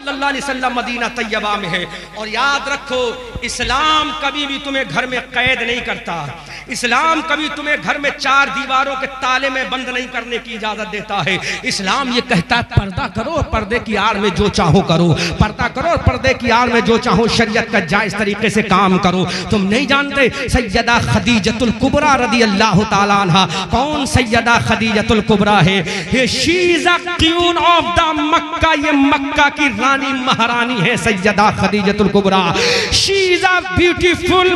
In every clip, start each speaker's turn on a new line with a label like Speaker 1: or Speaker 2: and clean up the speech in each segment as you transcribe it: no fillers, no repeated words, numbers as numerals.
Speaker 1: सल्लल्लाहु अलैहि वसल्लम मदीना तैयबा में है। और याद रखो, इस्लाम कभी भी तुम्हें घर में कैद नहीं करता। इस्लाम कभी तुम्हें घर में चार दीवारों के ताले में बंद नहीं करने की इजाजत देता है। इस्लाम ये कहता है पर्दा करो, पर्दे की आड़ में जो चाहो करो, पर्दा करो और पर्दे की आड़ में जो चाहो शरीयत का जायज तरीके से काम करो। तुम नहीं जानते सैयदा खदीजतुल कुबरा रदी अल्लाह ताला अन्हा, कौन सैयदा खदीजतुल कुबरा है? ये she is a queen of the Mecca, ये मक्का की रानी महारानी है Sayyida Khadijatul Kubra. She is a beautiful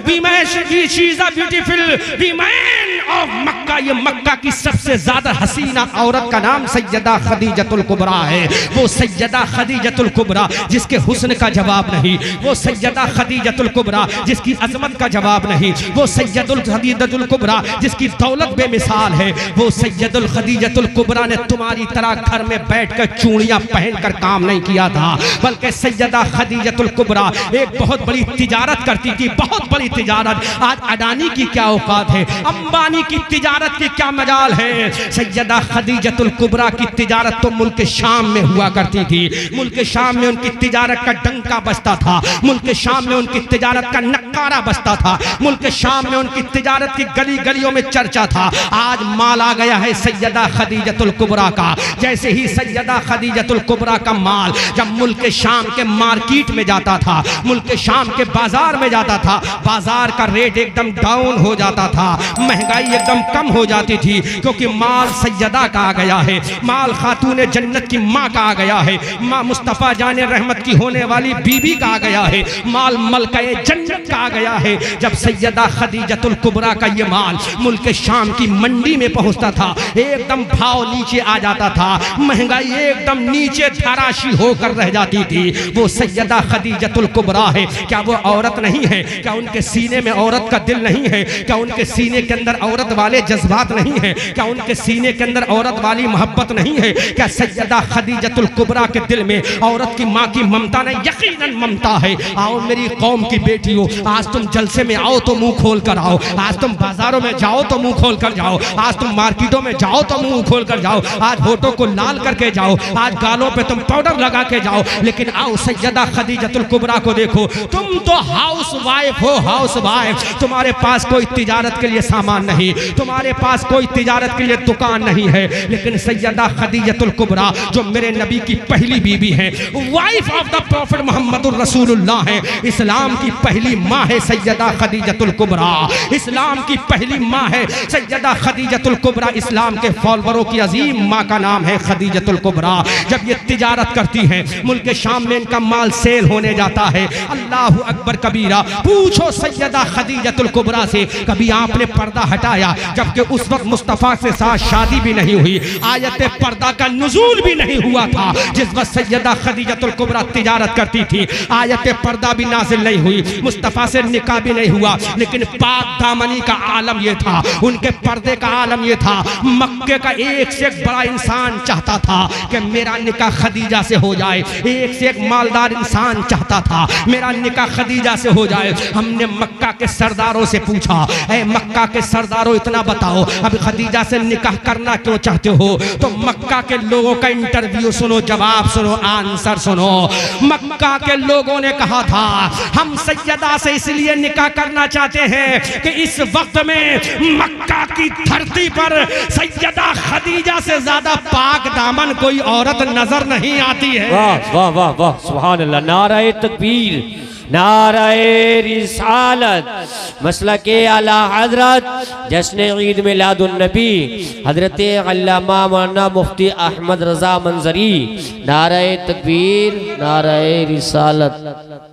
Speaker 1: women, she is a beautiful women of Mecca, ये मक्का की सबसे ज्यादा हसीना औरत का नाम सैयदा खदीजतुल कुबरा है। वो सैयदा खदीजतुल कुबरा जिसके हुस्न का जवाब नहीं, वो सैयदा खदीजतुल कुबरा जिसकी अजमत का जवाब नहीं, वो सैयदुल खदीजतुल कुबरा जिसकी दौलत बेमिसाल है। वो सैयदुल खदीजतुल कुबरा ने तुम्हारी तरह घर में बैठकर चूड़ियां पहनकर काम नहीं किया था, बल्कि सैयदा खदीजतुल कुबरा एक बहुत बड़ी तिजारत करती थी, बहुत बड़ी तिजारत। आज अडानी की क्या औकात है, अंबानी की तिजारत की क्या मजाल है। सैयदा खदीजतुल कुबरा की तिजारत तो मुल्क शाम में हुआ करती थी। मुल्क शाम में उनकी तिजारत का डंका बजता था, मुल्क शाम में उनकी तिजारत का नक्कारा बजता था, मुल्क शाम में उनकी तिजारत की गली गलियों में चर्चा था। आज माल आ गया है सैयदा खदीजतुल कुबरा का। जैसे ही सैयदा खदीजतुल कुबरा का माल जब मुल्क शाम के मार्केट में जाता था, मुल्क शाम के बाजार में जाता था, बाजार का रेट एकदम डाउन हो जाता था, महंगाई एकदम कम हो जाती थी, क्योंकि माल सैयदा का आ गया है, माल खातून जन्नत की माँ का आ गया है, माँ मुस्तफ़ा जाने रहमत की होने वाली बीबी का आ गया है, माल मलकाए जन्नत का आ गया है। जब सैयदा खदीजतुल कुबरा का ये माल मुल्क शाम की मंडी में पहुंचता था, एकदम भाव नीचे आ जाता था, महंगाई एकदम नीचे धराशी होकर रह जाती थी। वो सैयदा खदीजतुल कुबरा है। क्या वो औरत नहीं है? क्या उनके सीने में औरत का दिल नहीं है? क्या उनके सीने के अंदर औरत वाले जज्बात नहीं है? क्या उनके सीने के अंदर औरत वाली मोहब्बत नहीं है? क्या सैयदा खदीजतुल कुबरा के दिल में औरत की माँ की ममता नहीं? यकीनन ममता है। आओ मेरी कौम की बेटियों, आज तुम जलसे में आओ तो मुंह खोल कर आओ, आज तुम बाजारों में जाओ तो मुंह खोल कर जाओ, आज तुम मार्केटों में जाओ तो मुंह खोल कर जाओ, आज होठों को लाल करके जाओ, आज गालों पे तुम पाउडर लगा के जाओ, लेकिन आओ सैयदा खदीजतुल कुबरा को देखो। तुम तो हाउस वाइफ हो, हाउस वाइफ। तुम्हारे पास कोई तिजारत के लिए सामान नहीं, तुम्हारे पास कोई तिजारत के लिए दुकान नहीं है, लेकिन सैयदा खदीजतुल कुबरा जो मेरे नबी की पहली बीबी है, वाइफ ऑफ द प्रॉफिट मोहम्मदुर रसूलुल्लाह है, इस्लाम की पहली माँ है सैयदा खदीजतुल कुबरा, इस्लाम की पहली माँ है सैयदा खदीजतुल कुबरा। इस्लाम के फॉलोअरों की अजीम माँ का नाम है खदीजतुल कुबरा। जब ये तिजारत करती हैं, मुल्क शाम में इनका माल सेल होने जाता है, अल्लाहु अकबर कबीरा। पूछो सैयदा खदीजतुल कुबरा से, कभी आपने पर्दा हटाया? जबकि उस वक्त मुस्तफ़ा से साथ शादी भी नहीं हुई, आयत पर्दा का नुज़ूल भी नहीं हुआ था। जिस वक्त सैयदा खदीजतुल कुबरा तिजारत करती थी, आयत पर्दा भी नाज़िल नहीं हुई, मुस्तफ़ा से निकाह भी नहीं हुआ, लेकिन पाक दामनी का आलम यह था, उनके पर्दे का आलम यह था। मक्के का एक से एक बड़ा इंसान चाहता था कि मेरा निकाह खदीजा से हो जाए, एक से एक मालदार इंसान चाहता था मेरा निकाह खदीजा से हो जाए। हमने मक्का के सरदारों से पूछा, ऐ मक्का के सरदारों इतना बताओ, अब खदीजा से निकाह करना क्यों चाहते हो? तो मक्का के लोगों का इंटरव्यू सुनो, जवाब सुनो, आंसर सुनो। मक्का के लोगों ने कहा था, हम सैयदा से इसलिए निकाह करना चाहते हैं कि इस वक्त में मक्का की धरती पर सैयदा खदीजा से ज्यादा पाक दामन कोई औरत नजर नहीं आती है।
Speaker 2: वाह वाह वाह वाह, सुभान अल्लाह। नाराए तकबीर, नाराए रिसालत, मसला के आला हजरत जश्न ईद मिलादुन नबी हजरत अल्लामा मौलाना मुफ्ती अहमद रजा मंजरी। नाराए तकबीर, नाराए रिसालत।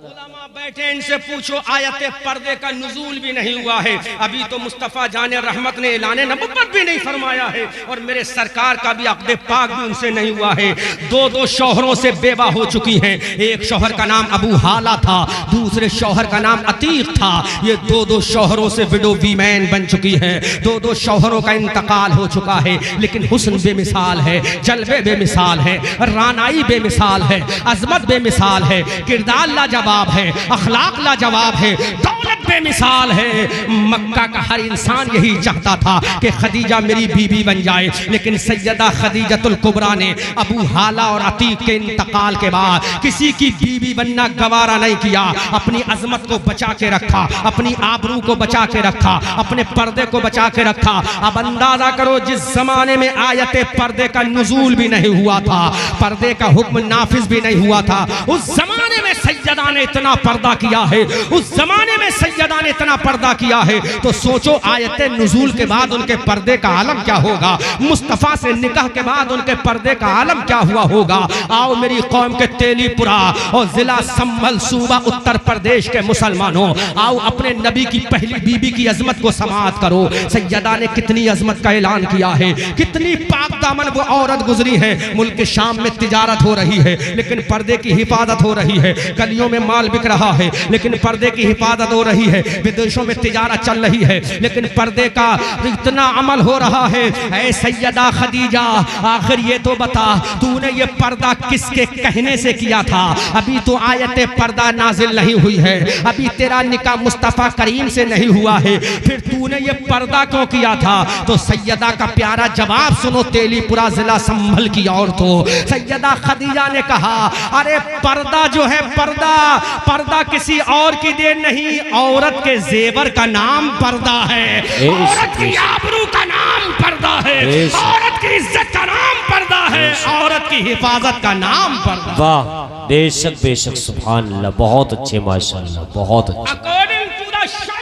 Speaker 1: बैठे इनसे पूछो, आयत पर्दे का नुज़ूल भी नहीं हुआ है, अभी तो मुस्तफ़ा जाने रहमत ने ऐलाने नबुव्वत भी नहीं फरमाया है, और मेरे सरकार का भी अक़्द पाक भी उनसे नहीं हुआ है। दो दो शौहरों से बेवा हो चुकी हैं। एक शौहर का नाम अबू हाला था, दूसरे शौहर का नाम अतीक था। ये दो दो शौहरों से विडो वीमैन बन चुकी है, दो दो शौहरों का इंतकाल हो चुका है, लेकिन हुस्न बेमिसाल है, जलवे बेमिसाल है, रानाई बेमिसाल है, अजमत बेमिसाल है, किरदार लाजवाब है, अखलाक अखलाक लाजवाब है, दौलत बेमिसाल है। मक्का का हर इंसान यही चाहता था कि खदीजा मेरी बीवी बन जाए, लेकिन सैयदा खदीजतुल कुबरा ने अबू हाला और अतीक के इंतकाल के बाद किसी की बीवी बनना गवारा नहीं किया। अपनी अजमत को बचा के रखा, अपनी आबरू को बचा के रखा, अपने पर्दे को बचा के रखा। अब अंदाजा करो, जिस जमाने में आयते पर्दे का नुज़ूल भी नहीं हुआ था, पर्दे का हुक्म नाफिज भी नहीं हुआ था, उस जमाने में सैयदा ने इतना पर्दा किया है, उस जमाने में सैयदा ने इतना पर्दा किया है, तो सोचो आयते नुज़ूल के बाद उनके पर्दे का आलम क्या होगा, मुस्तफ़ा से निकाह के बाद उनके पर्दे का आलम क्या हुआ होगा। आओ मेरी कौम के तेलीपुरा और जिला संभल सूबा उत्तर प्रदेश के मुसलमानों, आओ अपने नबी की पहली बीबी की अजमत को समाअत करो। सैयदा ने कितनी अजमत का ऐलान किया है, कितनी पाक दामन वो औरत गुजरी है। मुल्क शाम में तिजारत हो रही है लेकिन पर्दे की हिफाजत हो रही है, गलियों में माल बिक रहा है लेकिन पर्दे की हिफाजत हो रही है, विदेशों में तिजारत चल रही है लेकिन पर्दे का इतना अमल हो रहा है। ऐ सैयदा खदीजा, आखिर ये तो बता, तूने ये पर्दा किसके कहने से किया था? अभी तो आयते पर्दा नाजिल नहीं हुई है, अभी तेरा निकाह मुस्तफ़ा करीम से नहीं हुआ है, फिर तूने ये पर्दा क्यों किया था? तो सैयदा का प्यारा जवाब सुनो, तेलीपुरा जिला संभल की औरतों। सैयदा खदीजा ने कहा, अरे पर्दा जो है, पर्दा किसी और की देन नहीं, औरत के जेवर का नाम पर्दा है, औरत की आबरू का नाम पर्दा है, औरत की इज्जत का नाम पर्दा है, औरत की हिफाजत का नाम पर्दा।
Speaker 2: वाह, बेशक बेशक, सुभान अल्लाह, बहुत अच्छे, माशाअल्लाह, बहुत अच्छे।
Speaker 1: अकॉर्डिंग टू द शरीयत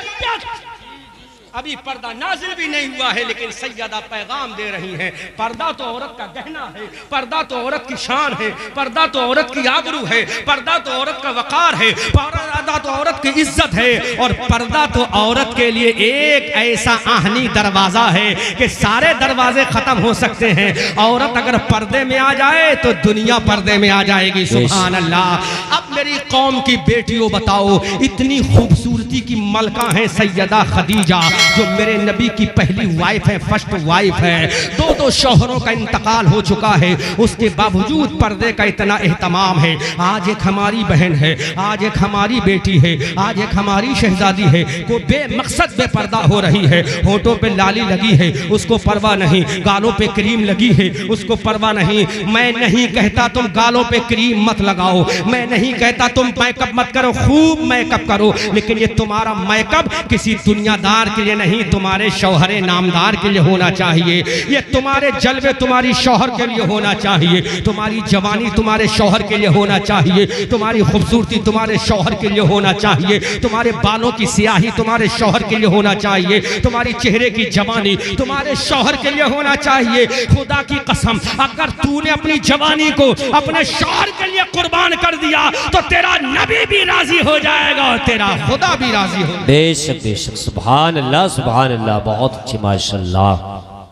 Speaker 1: अभी पर्दा नाजिल भी नहीं हुआ है लेकिन सैयदा पैगाम दे रही हैं, पर्दा तो औरत का गहना है, पर्दा तो औरत की शान है, पर्दा तो औरत की आबरू है, पर्दा तो औरत का वकार है, पर्दा तो औरत की इज्जत है, और पर्दा तो औरत के लिए एक ऐसा आहनी दरवाजा है कि सारे दरवाजे खत्म हो सकते हैं। औरत अगर पर्दे में आ जाए तो दुनिया पर्दे में आ जाएगी। सुभान अल्लाह। अब मेरी कौम की बेटियों बताओ, इतनी खूबसूरती की मलका है सैयदा खदीजा, जो मेरे नबी की पहली वाइफ है, फर्स्ट वाइफ है, दो शौहरों का इंतकाल हो चुका है, उसके बावजूद पर्दे का इतना एहतमाम है। आज एक हमारी बहन है, आज एक हमारी बेटी है, आज एक हमारी शहजादी है, को बेमकसद बेपर्दा हो रही है। होठों पे लाली लगी है, उसको परवाह नहीं, गालों पे क्रीम लगी है, उसको परवाह नहीं। मैं नहीं कहता तुम गालों पे क्रीम मत लगाओ, मैं नहीं कहता तुम मेकअप मत करो, खूब मेकअप करो, लेकिन ये तुम्हारा मेकअप किसी दुनियादार के लिए नहीं, तुम्हारे शौहरे नामदार के लिए होना चाहिए। ये तुम्हारे जलवे तुम्हारी शौहर के लिए होना चाहिए, तुम्हारी जवानी तुम्हारे शौहर के लिए होना चाहिए, तुम्हारी खूबसूरती तुम्हारे शौहर के लिए होना चाहिए, तुम्हारे बालों की सियाही तुम्हारे शौहर के लिए होना चाहिए, तुम्हारी चेहरे की जवानी तुम्हारे शौहर के लिए होना चाहिए। खुदा की कसम, अगर तूने अपनी जवानी को अपने शौहर के लिए कुर्बान कर दिया तो तेरा नबी भी राजी हो जाएगा और तेरा खुदा भी राजी हो।
Speaker 2: बेशक बेशक, सुभान अल्लाह, सुभान अल्लाह, बहुत अच्छी, माशाअल्लाह,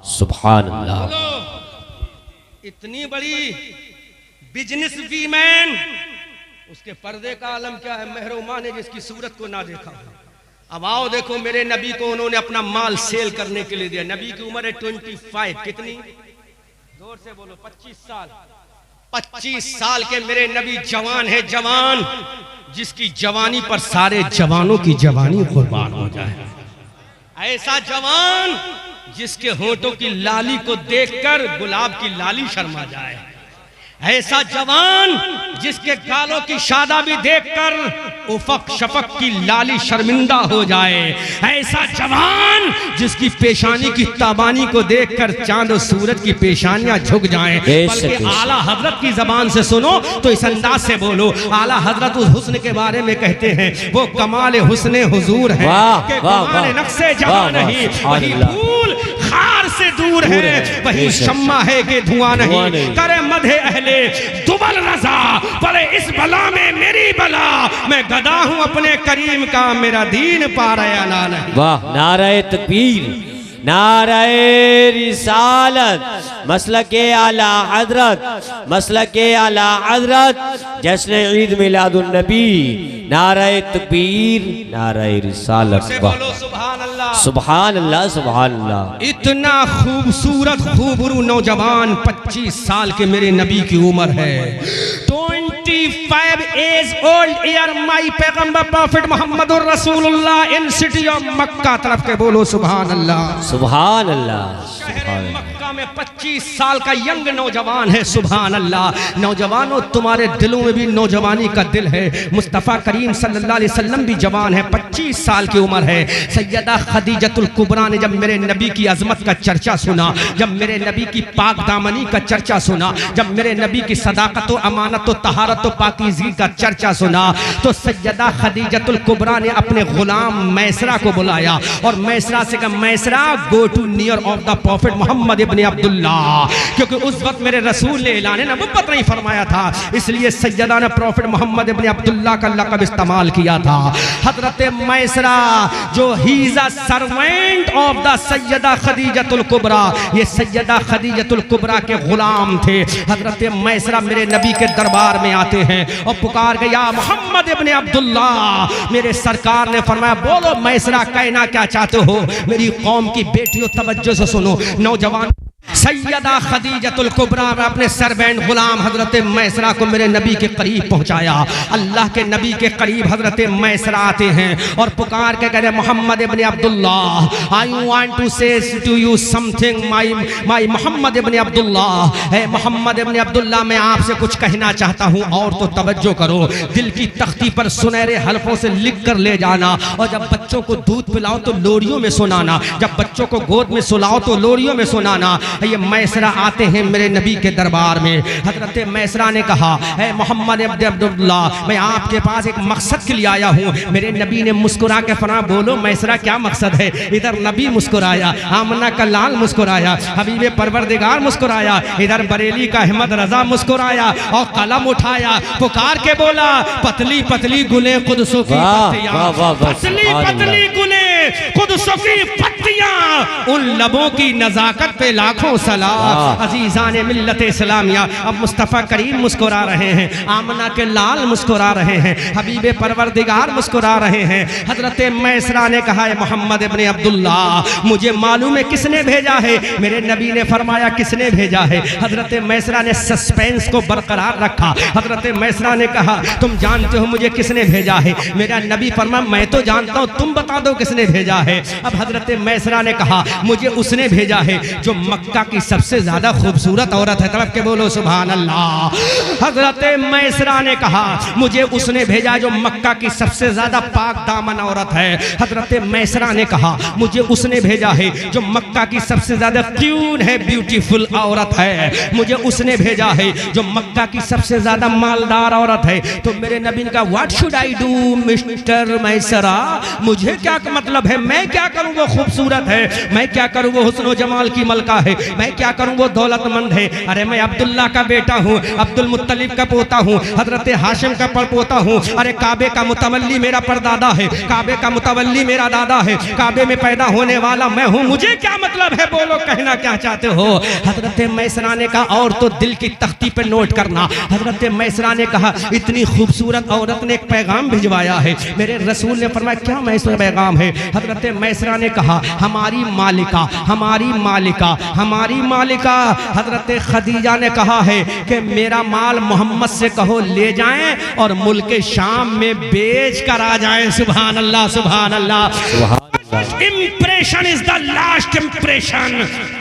Speaker 2: सुभान अल्लाह।
Speaker 1: इतनी बड़ी बिजनेस वीमैन, उसके पर्दे का आलम क्या है? महरुमा ने जिसकी सूरत को ना देखा। अब आओ देखो, मेरे नबी को उन्होंने अपना माल सेल करने के लिए दिया। नबी की उम्र है 25, कितनी? जोर से बोलो, 25 साल। 25 साल के मेरे नबी जवान है, जवान, जिसकी जवानी पर सारे जवानों की जवानी कुर्बान हो जाए। ऐसा जवान जिसके होठों की लाली को देखकर गुलाब की लाली शर्मा जाए। ऐसा जवान जिसके गालों की शादाबी देखकर उफक शफक की लाली शर्मिंदा हो जाए। ऐसा जवान जिसकी पेशानी की ताबानी को देखकर चांद और सूरज की पेशानियां झुक जाएं। बल्कि आला हजरत की जबान से सुनो तो इस अंदाज से बोलो, आला हजरत उस हुस्न के बारे में कहते हैं, वो कमाल हुस्ने हुजूर है कि कमाल नक्शे जहां नहीं, वही फूल खार से दूर है, वही शम्मा है कि धुआं नहीं। करे मधे अहले दुबल रजा, पड़े इस बला में मेरी बला, मैं गदा हूं अपने करीम का, मेरा दीन पा रहा ना नहीं।
Speaker 2: वाह, नाराए तकबीर, नाराए रिसालत, मसलके आला हजरत, मसलके आला हजरत, जश्न ईद मिलादुन नबी, नाराए तकबीर, नाराए रिसालत।
Speaker 1: सुभान अल्लाह,
Speaker 2: सुभान अल्लाह, सुभान अल्लाह।
Speaker 1: इतना खूबसूरत खूबरू नौजवान, 25 साल के मेरे नबी की उम्र है, 25 years old year my पैगंबर प्रॉफिट मोहम्मद रसूलुल्लाह इन सिटी ऑफ मक्का, तरफ के बोलो सुभान अल्लाह।
Speaker 2: सुभान अल्लाह।
Speaker 1: शहर मक्का में 25 साल का यंग नौजवान है, सुभान अल्लाह। नौजवानों, तुम्हारे दिलों में भी नौजवानी का दिल है। मुस्तफ़ा करीम सल्लल्लाहु अलैहि वसल्लम भी जवान है, 25 साल की उम्र है। सैयदा खदीजतुल कुबरा ने जब मेरे नबी की अजमत का चर्चा सुना, जब मेरे नबी की पाक दामनी का चर्चा सुना, जब मेरे नबी की सदाकत व अमानत व तहारत व पाकीज़गी का चर्चा सुना, तो सैयदा खदीजतुल कुबरा ने अपने गुलाम मैसरा को बुलाया और मैसरा से कहा, Maysara go to near of the prophet Muhammad ibn Abdullah, क्योंकि उस वक्त मेरे रसूल ने ऐलान नबुव्वत नहीं फरमाया था, इसलिए सैयदा ने प्रॉफिट मोहम्मद इब्न अब्दुल्ला का लक़ब इस्तेमाल किया था। हजरत मैसरा जो he is a servant of the Sayyida Khadijatul Kubra, ये सैयदा खदीजतुल कुबरा के गुलाम थे। हजरत मैसरा मेरे नबी के दरबार में आते हैं और पुकार गया, मोहम्मद इब्न अब्दुल्ला। मेरे सरकार ने फरमाया, बोलो मैसरा, कहना क्या चाहते हो? मेरी कौम की बेटियों, तवज्जो से सुनो। नौजवान सैयदा खदीजतुल कुबरा ने अपने सर्वेंट गुलाम हजरत मैसरा को मेरे नबी के करीब पहुंचाया। अल्लाह के नबी के करीब हजरत मैसरा आते हैं और पुकार के कह रहे, Muhammad ibn Abdullah, I want to say to you something my Muhammad ibn Abdullah. है मोहम्मद इब्न अब्दुल्ला, मैं आपसे कुछ कहना चाहता हूँ, और तो तवज्जो करो, दिल की तख्ती पर सुनहरे हल्फों से लिख कर ले जाना, और जब बच्चों को दूध पिलाओ तो लोरियों में सुनाना, जब बच्चों को गोद में सुलाओ तो लोरियों में सुनाना। ये मैसरा आते हैं मेरे नबी के दरबार में। हजरत मैसरा ने कहा, है मोहम्मद इब्न अब्दुल्ला, मैं आपके पास एक मकसद के लिए आया हूँ। मेरे नबी ने मुस्कुरा के फरमा, बोलो मैसरा, क्या मकसद है? इधर नबी मुस्कुराया, आमना का लाल मुस्कुराया, हबीब परवरदिगार मुस्कुराया, इधर बरेली का अहमद रजा मुस्कुराया और कलम उठाया, पुकार के बोला, पतली पतली गुले कुदसों की पत्तियां, पतली पतली गुले कुदसों की पत्तियां, उन लबों की नजाकत पे लाखों सलाम। अजीजान मिल्लत इस्लामिया, अब मुस्तफ़ा करीम मुस्कुरा रहे हैं, आमना के लाल मुस्कुरा रहे हैं, हबीब परवरदिगार मुस्कुरा रहे हैं। हजरत मैसरा ने कहा, मोहम्मद इब्न अब्दुल्ला, मुझे मालूम है किसने भेजा है। मेरे नबी ने फरमाया, किसने भेजा है? हजरत मैसरा ने सस्पेंस को बरकरार रखा। हजरत मैसरा ने कहा, तुम जानते हो मुझे किसने भेजा है? मेरा नबी फरमाया, मैं तो जानता हूँ, तुम बता दो किसने भेजा है। अब हजरत मैसरा ने कहा, मुझे उसने भेजा है जो मक्का की सबसे ज्यादा खूबसूरत औरत है, तरफ के बोलो सुभान अल्लाह। हजरत मैसरा ने कहा, मुझे उसने भेजा जो मक्का की सबसे ज्यादा पाक दामन औरत है। हजरत मैसरा ने कहा, मुझे उसने भेजा है जो मक्का की सबसे ज्यादा क्यूट है, ब्यूटीफुल औरत है। मुझे उसने भेजा है जो मक्का की सबसे ज्यादा मालदार औरत है। तो मेरे नबी ने कहा, what should I do Mister Maysara, मुझे क्या मतलब है, मैं क्या करूं? वो खूबसूरत है, मैं क्या करूं? वो हुस्न व जमाल की मलका है, मैं क्या करूं? वो दौलतमंद है। अरे मैं अब्दुल्ला का बेटा हूँ, अब्दुल मुत्तलिब का पोता हूँ, हजरत हाशिम का परपोता हूँ। अरे काबे का मुतवल्ली मेरा परदादा है, काबे का मुतवल्ली मेरा दादा है, काबे में पैदा होने वाला मैं हूँ, मुझे क्या मतलब है? बोलो, कहना क्या चाहते हो? हजरत मैसरा ने कहा, और तो दिल की तख्ती पे नोट करना। हजरत मैसरा ने कहा, इतनी खूबसूरत औरत ने एक पैगाम भिजवाया है। मेरे रसूल ने फरमाया, क्या मैसरा पैगाम है? हजरत मैसरा ने कहा, हमारी मालिका, हमारी मालिका, हमारी मालिका हजरत खदीजा ने कहा है कि मेरा माल मोहम्मद से कहो ले जाएं और मुल्क शाम में बेच कर आ जाएं। सुभान अल्लाह, सुभान अल्लाह। Impression is the last impression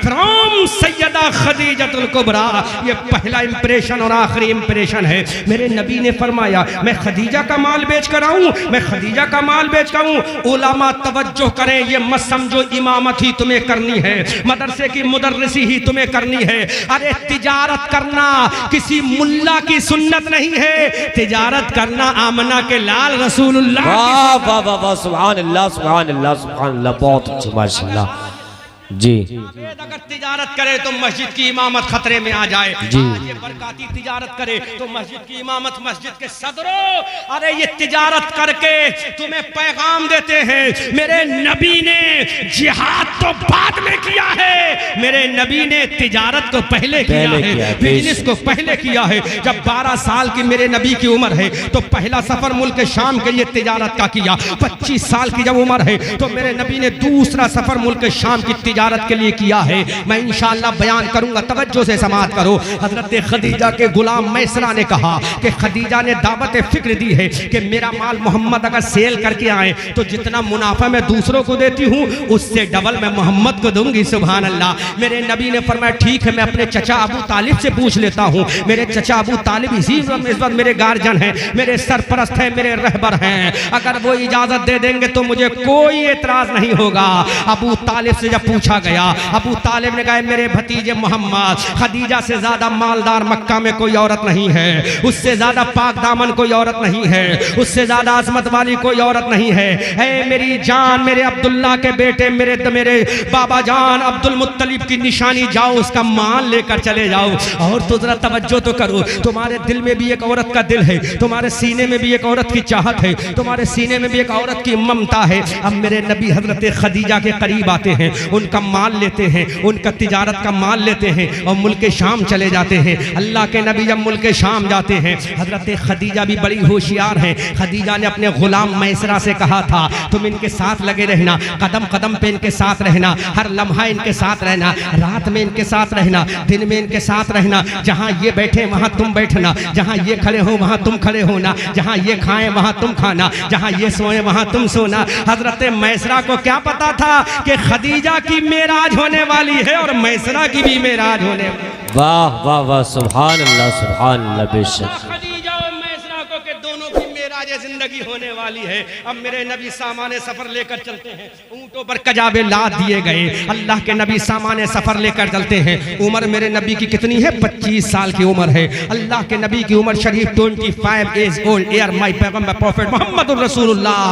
Speaker 1: from Syeda Khadijatul Kubra. ये पहला इंप्रेशन और आखिरी इंप्रेशन है। मेरे नबी ने फरमाया, मैं खदीजा का माल बेच कर आऊं, मैं खदीजा का माल बेच कर आऊं। उलमा तवज्जो करें, ये मत समझो इमामत ही तुम्हें करनी है, मदरसे की मुदर्रिसी ही तुम्हें करनी है। अरे तिजारत करना किसी मुल्ला की सुन्नत नहीं है, तिजारत करना आमना के लाल रसूलुल्लाह।
Speaker 2: वाह वाह वाह वाह, सुभान अल्लाह, सुभान अल्लाह, सुभान अल्लाह, बहुत अच्छी, माशाअल्लाह जी।
Speaker 1: अगर तिजारत करे तो मस्जिद की इमामत खतरे में आ जाए।
Speaker 2: जी,
Speaker 1: ये बरकाती तिजारत करे तो मस्जिद की इमामत, मस्जिद के सदरों, अरे ये तिजारत करके तुम्हें पैगाम देते हैं। मेरे नबी ने जिहाद तो बाद में किया है, मेरे नबी ने तिजारत को पहले किया है, बिजनेस को पहले किया है। जब 12 साल की मेरे नबी की उम्र है तो पहला सफर मुल्क शाम के लिए तिजारत का किया। 25 साल की जब उम्र है तो मेरे नबी ने दूसरा सफर मुल्क शाम की तिजारत के लिए किया है, मैं इंशाअल्लाह बयान करूंगा, तवज्जो से समाअत करो। हजरत खदीजा के गुलाम मैसरा ने कहा कि खदीजा ने दावत फिक्र दी है कि मेरा माल मोहम्मद अगर सेल करके आए तो जितना मुनाफा मैं दूसरों को देती हूँ उससे डबल मैं मोहम्मद को दूंगी। सुभान अल्लाह। मेरे नबी ने फरमाया ठीक है, मैं अपने चचा अबू तालिब से पूछ लेता हूँ। मेरे चचा अबू तालिब इसी वक्त मेरे गार्जियन हैं, मेरे सरपरस्त हैं, मेरे रहबर हैं, अगर वो इजाजत दे देंगे तो मुझे कोई एतराज नहीं होगा। अबू तालिब से जब पूछा गया, अबू तालिब ने कहा मेरे भतीजे मोहम्मद, खदीजा से ज्यादा मालदार मक्का में कोई औरत नहीं है, उससे ज्यादा पाक दामन कोई औरत नहीं है, उससे ज्यादा अजमत वाली कोई औरत नहीं है। मेरी जान, मेरे अब्दुल्ला के बेटे, मेरे बाबा जान अब्दुल मुत्तलिब की निशानी, जाओ उसका माल लेकर चले जाओ। और तो जरा तवज्जो तो करो, तुम्हारे दिल में भी एक औरत का दिल है, तुम्हारे सीने में भी एक औरत की चाहत है, तुम्हारे सीने में भी एक औरत की ममता है। अब मेरे नबी हजरत खदीजा के करीब आते हैं, उनका माल लेते हैं, उनका तिजारत का माल लेते हैं और मुल्क शाम चले जाते हैं। अल्लाह के नबी जब मुल्क शाम जाते हैं, हजरत खदीजा भी बड़ी होशियार हैं। खदीजा ने अपने गुलाम मैसरा से कहा था तुम इनके साथ लगे रहना, कदम कदम पे इनके साथ रहना, हर लम्हा इनके साथ रहना, रात में इनके साथ रहना, दिन में इनके साथ रहना, जहाँ ये बैठे वहाँ तुम बैठना, जहाँ ये खड़े हो वहाँ तुम खड़े होना, जहाँ ये खाएं वहाँ तुम खाना, जहाँ ये सोए वहाँ तुम सोना। हजरत मैसरा को क्या पता था कि खदीजा की मेराज होने वाली है और मैसरा की भी मेराज होने वाली।
Speaker 2: वाह वाह वाह, सुभान अल्लाह सुभान अल्लाह। बेशक
Speaker 1: खदीजा और मैसरा को के दोनों की मेराज जिंदगी होने वाली है। अब मेरे नबी सामाने सफर लेकर चलते हैं, ऊंटों पर कजाबे लाद दिए गए। अल्लाह के नबी सामाने सफर लेकर चलते हैं। उम्र मेरे नबी की कितनी है? 25 साल की उम्र है। अल्लाह के नबी की उम्र शरीफ 25 एज ओल्ड ईयर माय पैगंबर प्रॉफिट मोहम्मद रसूलुल्लाह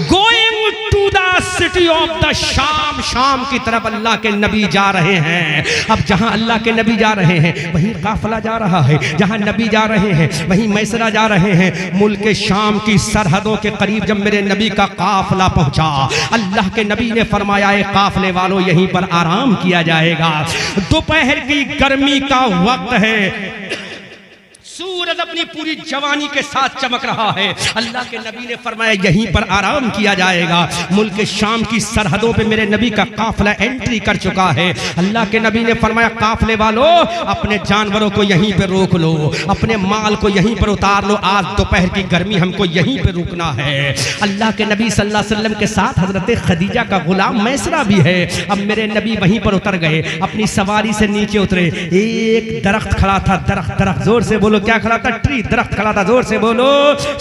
Speaker 1: going to the city of the Sham. शाम की तरफ अल्लाह के नबी जा रहे हैं। अब जहां अल्लाह के नबी जा रहे हैं वहीं काफिला जा रहा है, जहां नबी जा रहे हैं वहीं मैसरा जा रहे हैं। मुल्क शाम की सरहदों के करीब जब मेरे नबी का काफिला पहुंचा, अल्लाह के नबी ने फरमाया काफिले वालों यहीं पर आराम किया जाएगा। दोपहर की गर्मी का वक्त है, सूरज अपनी पूरी जवानी के साथ चमक रहा है। अल्लाह के नबी ने फरमाया यहीं पर आराम किया जाएगा। मुल्क शाम की सरहदों पे मेरे नबी का काफिला एंट्री कर चुका है। अल्लाह के नबी ने फरमाया काफिले वालों अपने जानवरों को यहीं पे रोक लो, अपने माल को यहीं पर उतार लो, आज दोपहर की गर्मी हमको यहीं पे रुकना है। अल्लाह के नबी सल्लल्लाहु अलैहि वसल्लम के साथ हजरत खदीजा का गुलाम मैसरा भी है। अब मेरे नबी वहीं पर उतर गए, अपनी सवारी से नीचे उतरे। एक दरख्त खड़ा था, दरख्त जोर से बोलो क्या खड़ा था? ट्री, दरख्त खड़ा था, जोर से बोलो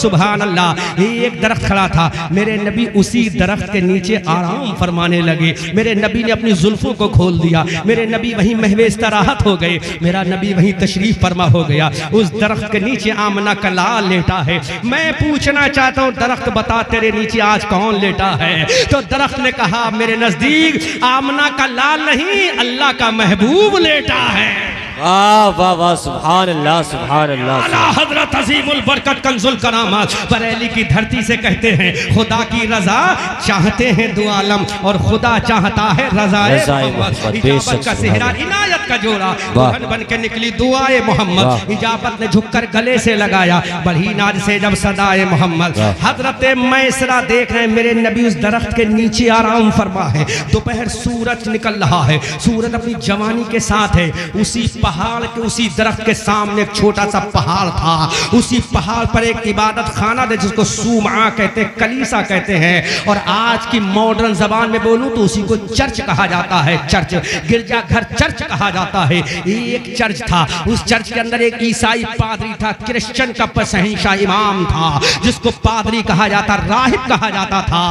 Speaker 1: सुभान अल्लाह। एक दरख्त खड़ा था, मेरे नबी उसी दरख्त के नीचे आराम फरमाने लगे। मेरे नबी ने अपनी जुल्फों को खोल दिया, मेरे नबी वहीं महवे इस्तराहत हो गए, मेरा नबी वहीं तशरीफ फरमा हो गया। उस दरख्त के नीचे आमना का लाल लेटा है। मैं पूछना चाहता हूँ दरख्त बता तेरे नीचे आज कौन लेटा है? तो दरख्त ने कहा मेरे नजदीक आमना का लाल नहीं, अल्लाह का महबूब लेटा है।
Speaker 2: वाह वाह वाह, सुभान अल्लाह सुभान अल्लाह।
Speaker 1: हजरत अजीमुल बरकत कंजुल करामत बरेली की धरती से कहते हैं खुदा की रजा चाहते हैं दो आलम और खुदा चाहता है रज़ाए मोहम्मद। इजाबत का सेहरा इनायत का जोड़ा दुल्हन बन के निकली दुआए मोहम्मद। इजाबत ने झुककर गले से लगाया बड़ी नाज से जब सदाए मोहम्मद। हजरत मैसरा देख रहे हैं मेरे नबी उस दरख्त के नीचे आराम फरमा है। दोपहर सूरज निकल रहा है, सूरज अपनी जवानी के साथ है। उसी पहाड़ के उसी दरख्त के सामने एक छोटा सा पहाड़ था, उसी पहाड़ पर एक इबादत खाना था जिसको सूमा कहते हैं, कलीसा कहते हैं, और आज की मॉडर्न जबान में बोलूं तो उसी को चर्च कहा जाता है। चर्च, गिरजाघर चर्च कहा जाता है। एक चर्च था, उस चर्च के अंदर एक ईसाई पादरी था, क्रिश्चियन का शहंशाह इमाम था जिसको पादरी कहा जाता, राहिब कहा जाता था।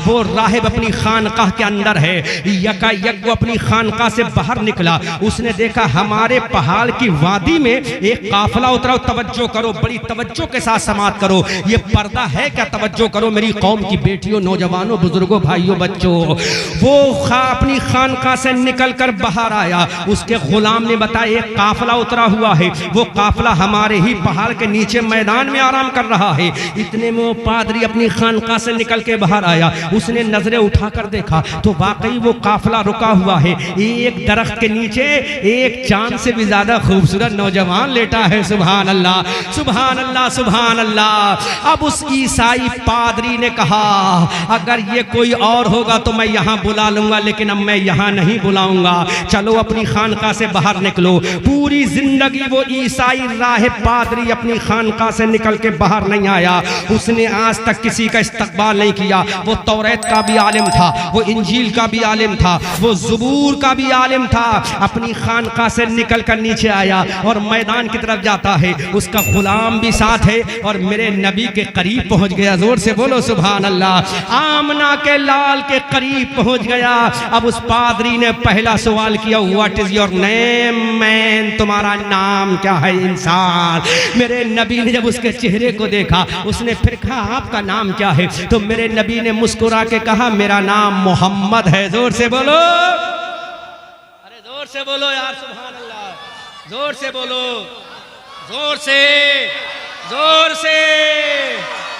Speaker 1: वो राहिब अपनी खानकाह के अंदर है, यकायक वो अपनी खानकाह से बाहर निकला। उसने देखा हमारे पहाड़ की वादी में एक काफिला उतरा। तवज्जो करो, बड़ी तवज्जो के साथ समाअत करो, ये पर्दा है क्या? तवज्जो करो मेरी कौम की बेटियों, नौजवानों, बुजुर्गों, भाइयों, बच्चों। वो अपनी खानका से निकलकर बाहर आया, उसके गुलाम ने बताया एक काफिला उतरा हुआ है, वो काफिला हमारे ही पहाड़ के नीचे मैदान में आराम कर रहा है। इतने में वो पादरी अपनी खानका से निकल के बाहर आया, उसने नजरें उठाकर देखा तो वाकई वो काफिला रुका हुआ है। एक दरख्त के नीचे एक चांद से भी ज्यादा खूबसूरत नौजवान लेटा है। सुभान अल्लाह, सुभान अल्लाह, सुभान अल्लाह। अब उस ईसाई पादरी ने कहा अगर ये कोई और होगा तो मैं यहाँ बुला लूंगा, लेकिन अब मैं यहाँ नहीं बुलाऊंगा, चलो अपनी खानका से बाहर निकलो। पूरी जिंदगी वो ईसाई राहिब पादरी अपनी खानका से निकल के बाहर नहीं आया। उसने आज तक किसी का इस्तकबाल नहीं किया। वो तौरात का भी आलिम था, वो इंजील का भी आलिम था, वो ज़बूर का भी आलिम था। अपनी खानका से निकल कर नीचे आया और मैदान की तरफ जाता है। उसका गुलाम भी साथ है और मेरे नबी के करीब पहुंच गया। जोर से बोलो सुभान अल्लाह। आमना के लाल के करीब पहुंच गया। अब उस पादरी ने पहला सवाल किया, what is your name man, तुम्हारा नाम क्या है इंसान। मेरे नबी ने जब उसके चेहरे को देखा, उसने फिर कहा आपका नाम क्या है। तो मेरे नबी ने मुस्कुरा के कहा मेरा नाम मोहम्मद है। जोर से बोलो, अरे जोर से बोलो यार, सुभान अल्लाह, जोर से बोलो, जोर से, जोर से।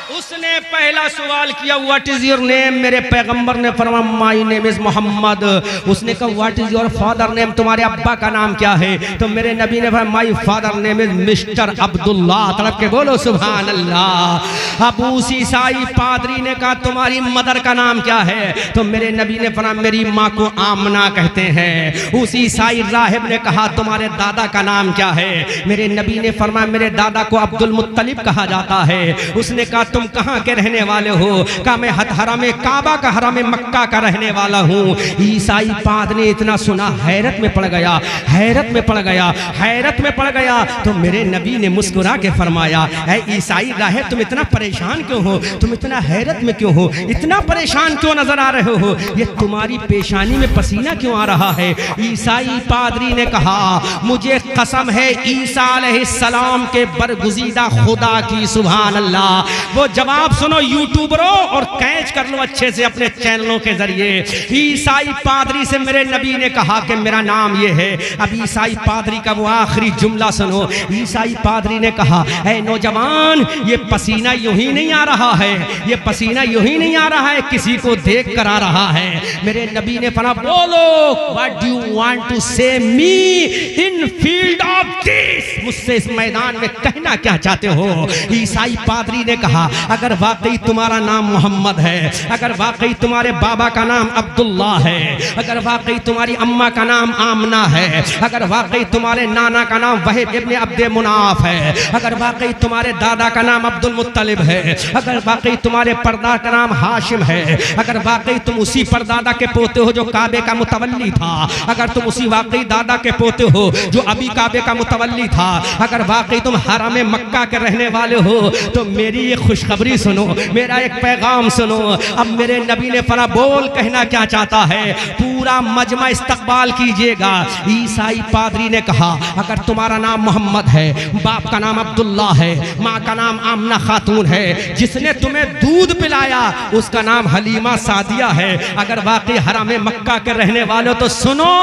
Speaker 1: उसने पहला सवाल किया व्हाट इज योर नेम। मेरे पैगंबर ने फरमाया माय नेम इज मोहम्मद। उसने कहा what is your father name, तुम्हारे अब्बा का नाम क्या है। तो मेरे नबी ने फरमाया my father name is mister Abdullah. तड़प के बोलो सुभान अल्लाह। अब उस ईसाई पादरी ने कहा तुम्हारी मदर का नाम क्या है। तो मेरे नबी ने फरमाया मेरी माँ को आमना कहते हैं। उस ईसाई राहिब ने कहा तुम्हारे दादा का नाम क्या है। मेरे नबी ने फरमाया मेरे दादा को अब्दुल मुत्तलिब कहा जाता है। उसने कहा तुम कहां के रहने वाले हो। कहा मैं हरम काबा का, हरम मक्का का रहने वाला हूं। ईसाई पादरी ने इतना सुना हैरत में पड़ गया, हैरत में पड़ गया, हैरत में पड़ गया। तो मेरे नबी ने मुस्कुरा के फरमाया ऐ ईसाई राहिब तुम इतना परेशान क्यों हो, तुम इतना हैरत में क्यों हो, इतना परेशान क्यों नजर आ रहे हो, ये तुम्हारी पेशानी में पसीना क्यों आ रहा है। ईसाई पादरी ने कहा मुझे कसम है ईसा अलैहिस्सलाम के बरगुज़ीदा खुदा की। सुभान अल्लाह। वो जवाब सुनो यूट्यूबरों और कैच कर लो अच्छे से अपने चैनलों के जरिए। ईसाई पादरी से मेरे नबी ने कहा कि मेरा नाम ये है। अब ईसाई पादरी का वो आखिरी जुमला सुनो। ईसाई पादरी ने कहा ऐ नौजवान ये पसीना यूं ही नहीं आ रहा है, ये पसीना यूं ही नहीं आ रहा है, किसी को देख कर आ रहा है। मेरे नबी ने फरमाया बोलो what do you want to say me in field of this, मुझसे इस मैदान में कहना क्या चाहते हो। ईसाई पादरी ने कहा अगर वाकई तुम्हारा नाम मोहम्मद है, अगर वाकई तुम्हारे बाबा का नाम अब्दुल्ला है, अगर वाकई तुम्हारी अम्मा का नाम आमना है, अगर वाकई तुम्हारे नाना का नाम वहीब इब्ने अब्दे मुनाफ है, अगर वाकई तुम्हारे दादा का नाम अब्दुल मुत्तलिब है, अगर वाकई तुम्हारे परदा का नाम हाशिम है, अगर वाकई तुम उसी परदादा के पोते हो जो काबे का मुतवल्ली था, अगर तुम उसी वाकई दादा के पोते हो जो अभी काबे का मुतवल्ली था, अगर वाकई तुम हरम मक्का के रहने वाले हो, तो मेरी ये खुशखबरी सुनो, मेरा एक पैगाम सुनो। अब मेरे नबी ने फरमाया बोल कहना क्या चाहता है। पूरा मजमा इस्तकबाल कीजिएगा। ईसाई पादरी ने कहा अगर तुम्हारा नाम मोहम्मद है, बाप का नाम अब्दुल्ला है, माँ का नाम आमना खातून है, जिसने तुम्हें दूध पिलाया उसका नाम हलीमा सादिया है, अगर वाकई हरम मक्का के रहने वाले तो सुनो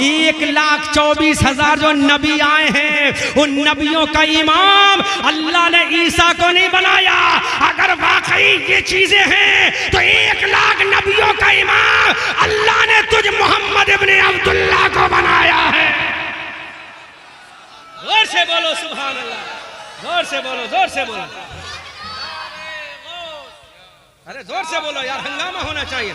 Speaker 1: 1,24,000 जो नबी आए हैं उन नबियों का इमाम अल्लाह ने ईसा को नहीं बनाया। अगर वाकई ये चीजें हैं तो 1,00,000 नबियों का इमाम अल्लाह ने तुझ मोहम्मद इब्ने अब्दुल्ला को बनाया है। जोर से बोलो सुभान अल्लाह, जोर से बोलो, जोर से बोलो, अरे जोर से बोलो यार, हंगामा होना चाहिए।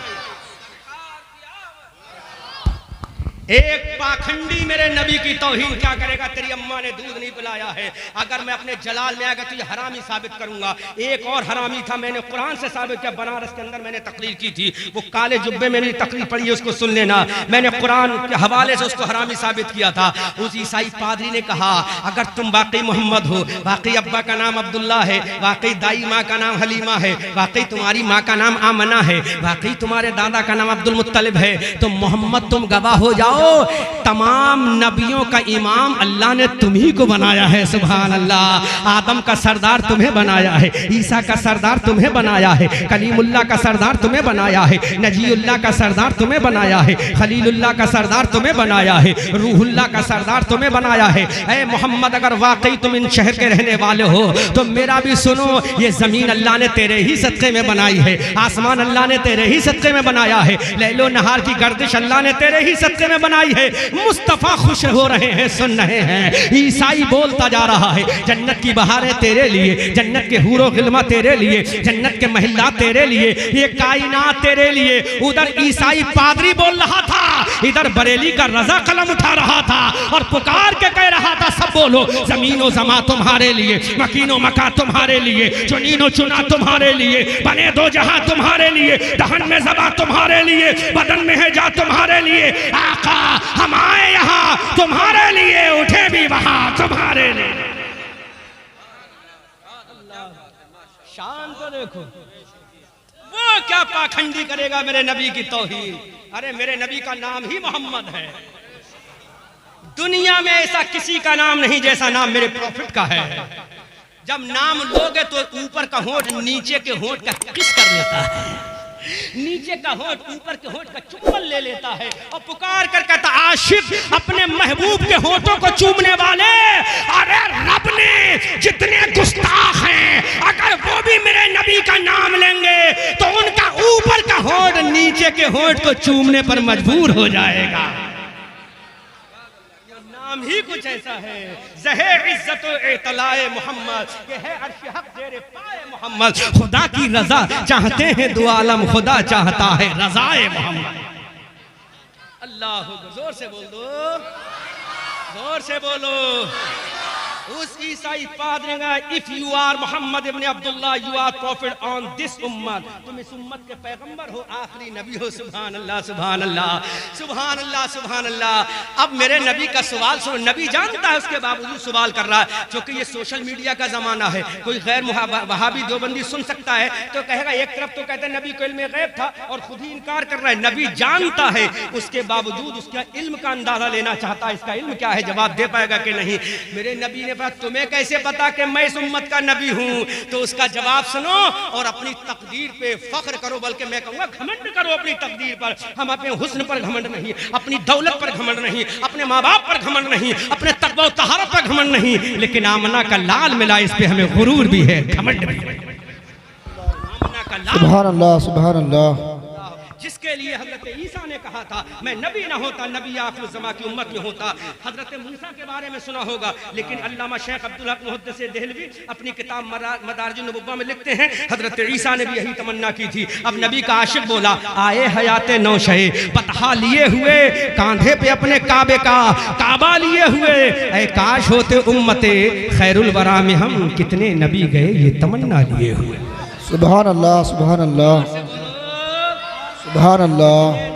Speaker 1: एक पाखंडी मेरे नबी की तौहीन क्या करेगा, तेरी अम्मा ने दूध नहीं पिलाया है, अगर मैं अपने जलाल में आएगा तो ये हरामी साबित करूंगा। एक और हरामी था, मैंने कुरान से साबित किया, बनारस के अंदर मैंने तकरीर की थी, वो काले जुब्बे में मेरी तकरीर पढ़ी है, उसको सुन लेना, मैंने कुरान के हवाले से उसको हरामी साबित किया था। उस ईसाई पादरी ने कहा अगर तुम वाकई मोहम्मद हो, वाकई अब्बा का नाम अब्दुल्ला है, वाकई दाई माँ का नाम हलीमा है, वाकई तुम्हारी माँ का नाम आमना है, वाकई तुम्हारे दादा का नाम अब्दुल मुत्तलिब है, तो मोहम्मद तुम गवाह हो जाओ तमाम नबियों का इमाम अल्लाह ने तुम्ही को बनाया है। सुभान अल्लाह। आदम का सरदार तुम्हें बनाया है, ईसा का सरदार तुम्हें बनाया है, कलीमुल्लाह का सरदार तुम्हें बनाया है, नजीउल्लाह का सरदार तुम्हें बनाया है, खलीलुल्लाह का सरदार तुम्हें बनाया है, रूहुल्लाह का सरदार तुम्हें बनाया है। ऐ मोहम्मद अगर वाकई तुम इन शहर के रहने वाले हो तो मेरा भी सुनो, ये जमीन अल्लाह ने तेरे ही सदक़े में बनाई है, आसमान अल्लाह ने तेरे ही सदक़े में बनाया है, लैलो नहार की गर्दिश अल्लाह ने तेरे ही सदक़े में बनाई है। मुस्तफ़ा खुश हो रहे हैं, सुन रहे हैं। ईसाई बोलता जा रहा है जन्नत की बहारें तेरे लिए, जन्नत के हूरो गिल्मा तेरे लिए, जन्नत के महिला तेरे लिए, ये कायनात तेरे लिए। उधर ईसाई पादरी बोल रहा था, इधर बरेली का रजा कलम उठा रहा था और पुकार के कह रहा था सब बोलो, जमीनो जमा तुम्हारे लिए, मकीनो मका तुम्हारे लिए, चुनीनो चुना तुम्हारे लिए, बने दो जहां तुम्हारे लिए, दहन में ज़बा तुम्हारे लिए, बदन में है जा तुम्हारे लिए। आका हम आए यहाँ तुम्हारे लिए, उठे भी वहां तुम्हारे लिए। शान तो देखो, वो क्या पाखंडी करेगा मेरे नबी की तौहीन। अरे मेरे नबी का नाम ही मोहम्मद है। दुनिया में ऐसा किसी का नाम नहीं जैसा नाम मेरे प्रॉफिट का है। जब नाम लोगे तो ऊपर का होंठ नीचे के होंठ का किस कर लेता है, नीचे का होंठ ऊपर के होंठ का चुम्बन ले लेता है और पुकार कर कहता आशिक अपने महबूब के होंठों को चूमने वाले। अरे रब ने जितने गुस्ताख हैं, अगर वो भी मेरे नबी का नाम लेंगे तो उनका ऊपर का होंठ नीचे के होंठ को चूमने पर मजबूर हो जाएगा। नाम ही कुछ ऐसा है, ज़हे इज्जत एतलाए मोहम्मद, ये है अर्श हक तेरे पाए मोहम्मद। खुदा की रजा चाहते हैं दो आलम, खुदा चाहता है रजाए मोहम्मद। अल्लाह, जोर से बोल दो, जोर से बोलो। उस ईसाई पादरी ने if you are Muhammad ibn Abdullah you are prophet on this उम्मत, तुम इस उम्मत के पैगंबर हो, आखिरी नबी हो। सुभान अल्लाह, सुभान अल्लाह, सुभान अल्लाह, सुभान अल्लाह। अब मेरे नबी का सवाल सुनो, नबी जानता है उसके बावजूद सवाल कर रहा है, क्योंकि ये सोशल मीडिया का जमाना है। कोई गैर वहाबी देवबंदी सुन सकता है तो कहेगा एक तरफ तो कहते हैं नबी को इल्म गैब था और खुद ही इनकार कर रहा है। नबी जानता है, उसके बावजूद उसका इल्म का अंदाजा लेना चाहता है, इसका इल्म क्या है, जवाब दे पाएगा कि नहीं। मेरे नबी ने कहा तुम्हें कैसे पता कि मैं इस उम्मत का नबी हूं, तो उसका जवाब सुनो और अपनी तकदीर पे फख्र करो, बल्कि मैं कहूंगा घमंड करो अपनी तकदीर पर। हम अपने हुस्न पर घमंड नहीं, अपनी दौलत पर घमंड नहीं, अपने माँ बाप पर घमंड नहीं, अपने तकवा तहारत पर घमंड नहीं, लेकिन आमना का लाल मिला इस पे हमें गुरूर भी है, घमंड भी है। आमना का लाल,
Speaker 3: सुभान अल्लाह, सुभान अल्लाह।
Speaker 1: जिसके लिए हजरत ईसा ने कहा था मैं नबी ना होता, नबी आखिर ज़मा की उम्मत में होता। हजरत मूसा के बारे में सुना होगा, लेकिन अल्लामा शेख अब्दुल हक मुहद्दिस देहलवी अपनी किताब मदारिजुन नबुव्वा में लिखते हैं हजरत ईसा ने भी यही तमन्ना की थी। अब नबी का आशिक बोला आए हयाते नौशे, पतहा लिए हुए कांधे पे अपने काबे का, काबा लिए हुए, ऐ काश होते उम्मते खैरुल वरा में हम कितने नबी गए ये तमन्ना लिए हुए।
Speaker 3: सुभान अल्लाह, सुभान अल्लाह, सुभान अल्लाह।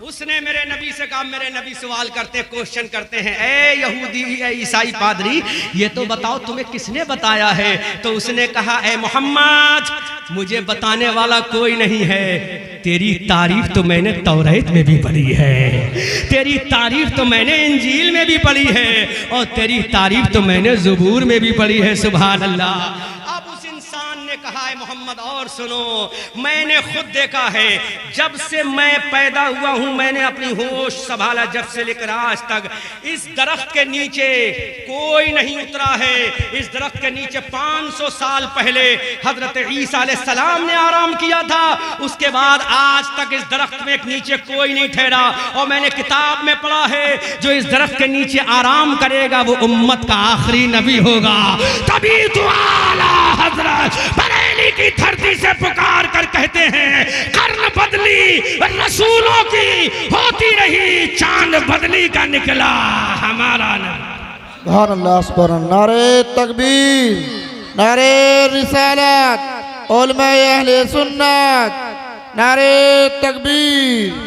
Speaker 1: उसने मेरे नबी से कहा, मेरे नबी सवाल करते हैं, क्वेश्चन करते हैं, ए यहूदी, ए ईसाई पादरी, ये तो बताओ तुम्हें किसने बताया है। तो उसने कहा ए मोहम्मद, मुझे बताने वाला कोई नहीं है, तेरी तारीफ तो मैंने तौरात में भी पढ़ी है, तेरी तारीफ तो मैंने इंजील में भी पढ़ी है, और तेरी तारीफ तो मैंने ज़बूर में भी पढ़ी है। सुभान अल्लाह। कहा है मोहम्मद और सुनो, मैंने खुद देखा है जब से मैं पैदा हुआ हूं, मैंने अपनी होश संभाला जब से लेकर आज तक, इस दरख्त के नीचे कोई नहीं उतरा है। इस दरख्त के नीचे 500 साल पहले हजरत ईसा अलैहिस्सलाम ने आराम किया था, उसके बाद आज तक इस दरख्त में नीचे कोई नहीं ठहरा। और मैंने किताब में पढ़ा है जो इस दरख्त के नीचे आराम करेगा वो उम्मत का आखिरी नबी होगा। तभी तो आला हजरत बरेली की धरती से पुकार कर कहते हैं कर्न बदली रसूलों की होती रही, चांद बदली का निकला हमारा नबी।
Speaker 3: सुभान अल्लाह, सुभान अल्लाह। नारे तकबीर, नारे रिसालत, उलमा अहले सुन्नत, नारे तकबीर।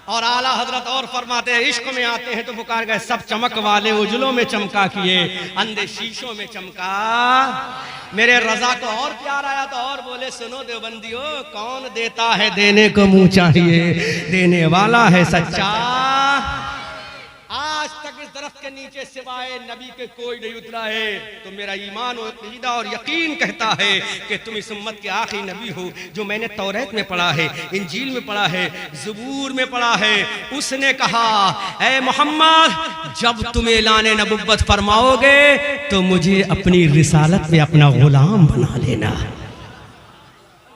Speaker 1: और आला हजरत और फरमाते हैं इश्क में आते हैं तो पुकार गए सब चमक वाले उजलों में चमका किए, अंधे शीशों में चमका। मेरे रजा को और प्यार आया तो और बोले सुनो देवबंदियों, कौन देता है देने को मुंह चाहिए, देने वाला है सच्चा। आज तक इस दरख्त के नीचे सिवाय नबी के कोई नहीं उतरा है। तो मेरा ईमान और अकीदा और यकीन कहता है कि तुम इस उम्मत के आखिरी नबी हो, जो मैंने तौरात में पढ़ा है, इंजील में पढ़ा है, ज़बूर में पढ़ा है। उसने कहा ऐ मोहम्मद, जब तुम ऐलान नबुव्वत फरमाओगे तो मुझे अपनी रिसालत में अपना गुलाम बना लेना।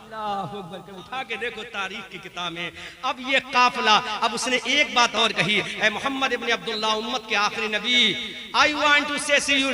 Speaker 1: अल्लाह अकबर, उठा उठा के देखो तारीख की किताब में। अब ये काफिला, अब उसने एक बात और कही, ए मोहम्मद इब्न अब्दुल्लाह, उम्मत के आखिरी नबी, I want to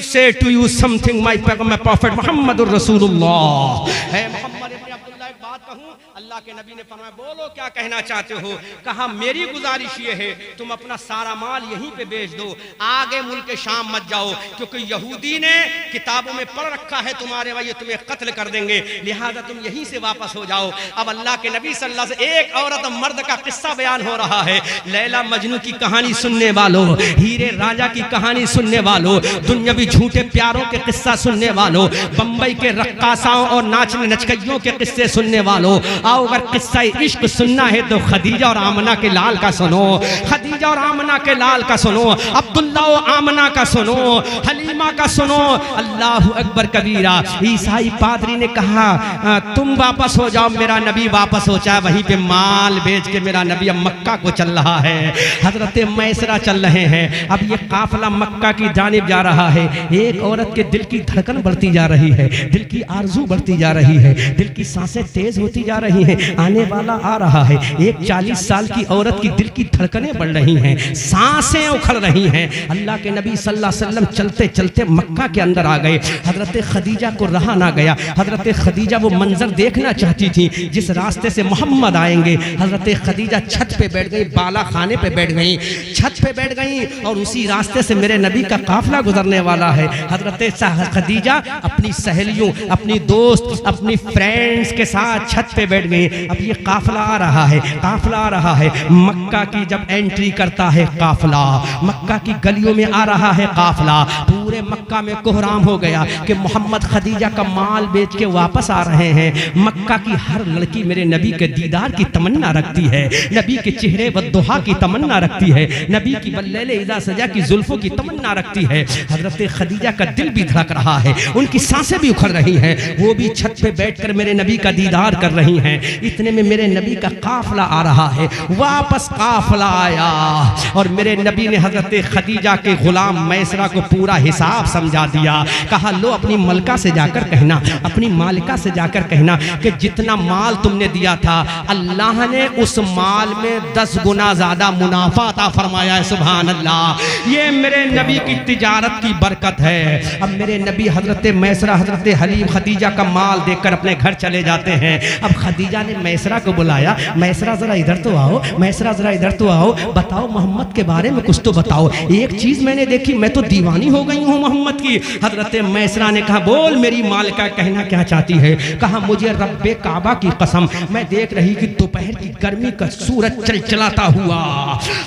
Speaker 1: say to you something my prophet Muhammadur Rasulullah. ए मोहम्मद इब्न अब्दुल्लाह, एक बात कहूं। अल्लाह के नबी ने फरमाया, बोलो क्या कहना चाहते हो। कहा, मेरी गुजारिश ये है तुम अपना सारा माल यहीं पे बेच दो, आगे मुल्क शाम मत जाओ, क्योंकि यहूदी ने किताबों में पढ़ रखा है तुम्हारे भाई तुम्हें कत्ल कर देंगे, लिहाजा तुम यहीं से वापस हो जाओ। अब अल्लाह के नबी सल्लल्लाहु अलैहि वसल्लम, एक औरत मर्द का किस्सा बयान हो रहा है। लैला मजनू की कहानी सुनने वालों, हीरे राजा की कहानी सुनने वालों, दुनियावी झूठे प्यारों के किस्सा सुनने वालों, बंबई के रक्कासाओं और नाचने नचकइयों के किस्से सुनने वालों, आओ अगर किस्सा इश्क सुनना है तो खदीजा और आमना के लाल का सुनो, खदीजा और आमना के लाल का सुनो, अब्दुल्ला और आमना का सुनो, हलीमा का सुनो। अल्लाह अकबर कबीरा। ईसाई पादरी ने कहा, तुम वापस हो जाओ, मेरा नबी वापस हो जाए। वहीं पे माल बेच के मेरा नबी अब मक्का को चल रहा है, हजरत मैसरा चल रहे हैं। अब ये काफिला मक्का की जानिब जा रहा है। एक औरत के दिल की धड़कन बढ़ती जा रही है, दिल की आरजू बढ़ती जा रही है, दिल की सांसें तेज होती जा रही हैं। आने वाला आ रहा है। एक 40 साल की औरत की दिल की धड़कनें बढ़ रही हैं, सांसें उखड़ रही हैं। अल्लाह के नबी सल्लल्लाहु अलैहि वसल्लम चलते चलते मक्का के अंदर आ गए। हजरत खदीजा को रहा ना गया। हजरत खदीजा वो मंजर देखना चाहती थी जिस रास्ते से मोहम्मद आएंगे। हजरत खदीजा छत पे बैठ गई, बाला खाने पे बैठ गई, छत पे बैठ गई, और उसी रास्ते से मेरे नबी का काफिला गुजरने वाला है। हजरत खदीजा अपनी सहेलियों, अपनी दोस्त, अपनी फ्रेंड्स के साथ छत पे बैठ गई। अब ये काफिला आ रहा है, काफिला आ रहा है। मक्का की जब एंट्री करता है काफिला, मक्का की गलियों में आ रहा है काफिला, पूरे मक्का में कोहराम हो गया कि मोहम्मद खदीजा का माल बेच के वापस आ रहे हैं। मक्का की हर लड़की मेरे नबी के दीदार की तमन्ना रखती है, नबी के चेहरे बद्दुहा की तमन्ना रखती है, नबी की बल्लेले इज़ा सजा की जुल्फों की तमन्ना रखती है। हजरत खदीजा का दिल भी धड़क रहा है, उनकी सांसें भी उखड़ रही हैं, वो भी छत पे बैठकर मेरे नबी का दीदार कर रही हैं। इतने में मेरे नबी का काफिला आ रहा है। वापस काफिला आया और मेरे नबी ने हजरत खदीजा के गुलाम मैसरा को पूरा हिसाब समझा दिया। कहा, लो अपनी मलका से जाकर कहना, अपनी मालिका से जाकर कहना कि जितना माल तुमने दिया था अल्लाह ने उस माल में 10 गुना ज्यादा मुनाफा अता फरमाया है। सुभान अल्लाह, ये मेरे नबी की तिजारत की बरकत है। अब मेरे नबी हजरत मैसरा, हजरत हलीम खदीजा का माल देखकर अपने घर चले जाते हैं। अब खदीजा ने मैसरा को बुलाया, मैसरा जरा इधर तो आओ, मैसरा जरा इधर तो आओ, बताओ मोहम्मद के बारे में कुछ तो बताओ। एक चीज मैंने देखी, मैं तो दीवानी हो गई हूँ मोहम्मद की। हजरत मैसरा ने कहा, बोल मेरी मालिका, कहना क्या चाहती है। कहा, मुझे रब्बे काबा की कसम, मैं देख रही कि दोपहर की गर्मी का सूरज चलचलाता हुआ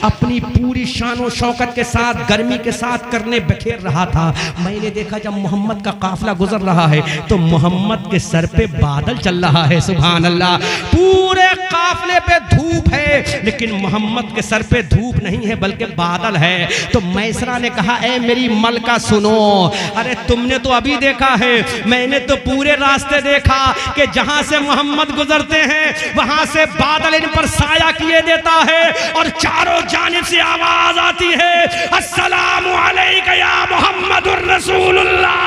Speaker 1: अपनी पूरी शान और शौकत के साथ, गर्मी के साथ करने बखेर रहा था। मैंने देखा जब मोहम्मद का काफिला गुजर रहा है तो मोहम्मद के सर पे बादल चल रहा है। सुभान अल्लाह, पूरे काफिले पे धूप है लेकिन मोहम्मद के सर पे धूप नहीं है बल्कि बादल है। तो मैसरा ने कहा, ए मेरी मलका सुनो, अरे तुमने तो अभी देखा है, मैंने तो पूरे रास्ते देखा कि जहां से मोहम्मद गुजरते हैं वहां से बादल इन पर साया किए देता है और चारों जानिब से आवाज आती है, अस्सलामु अलैका या मुहम्मदुर रसूलुल्लाह।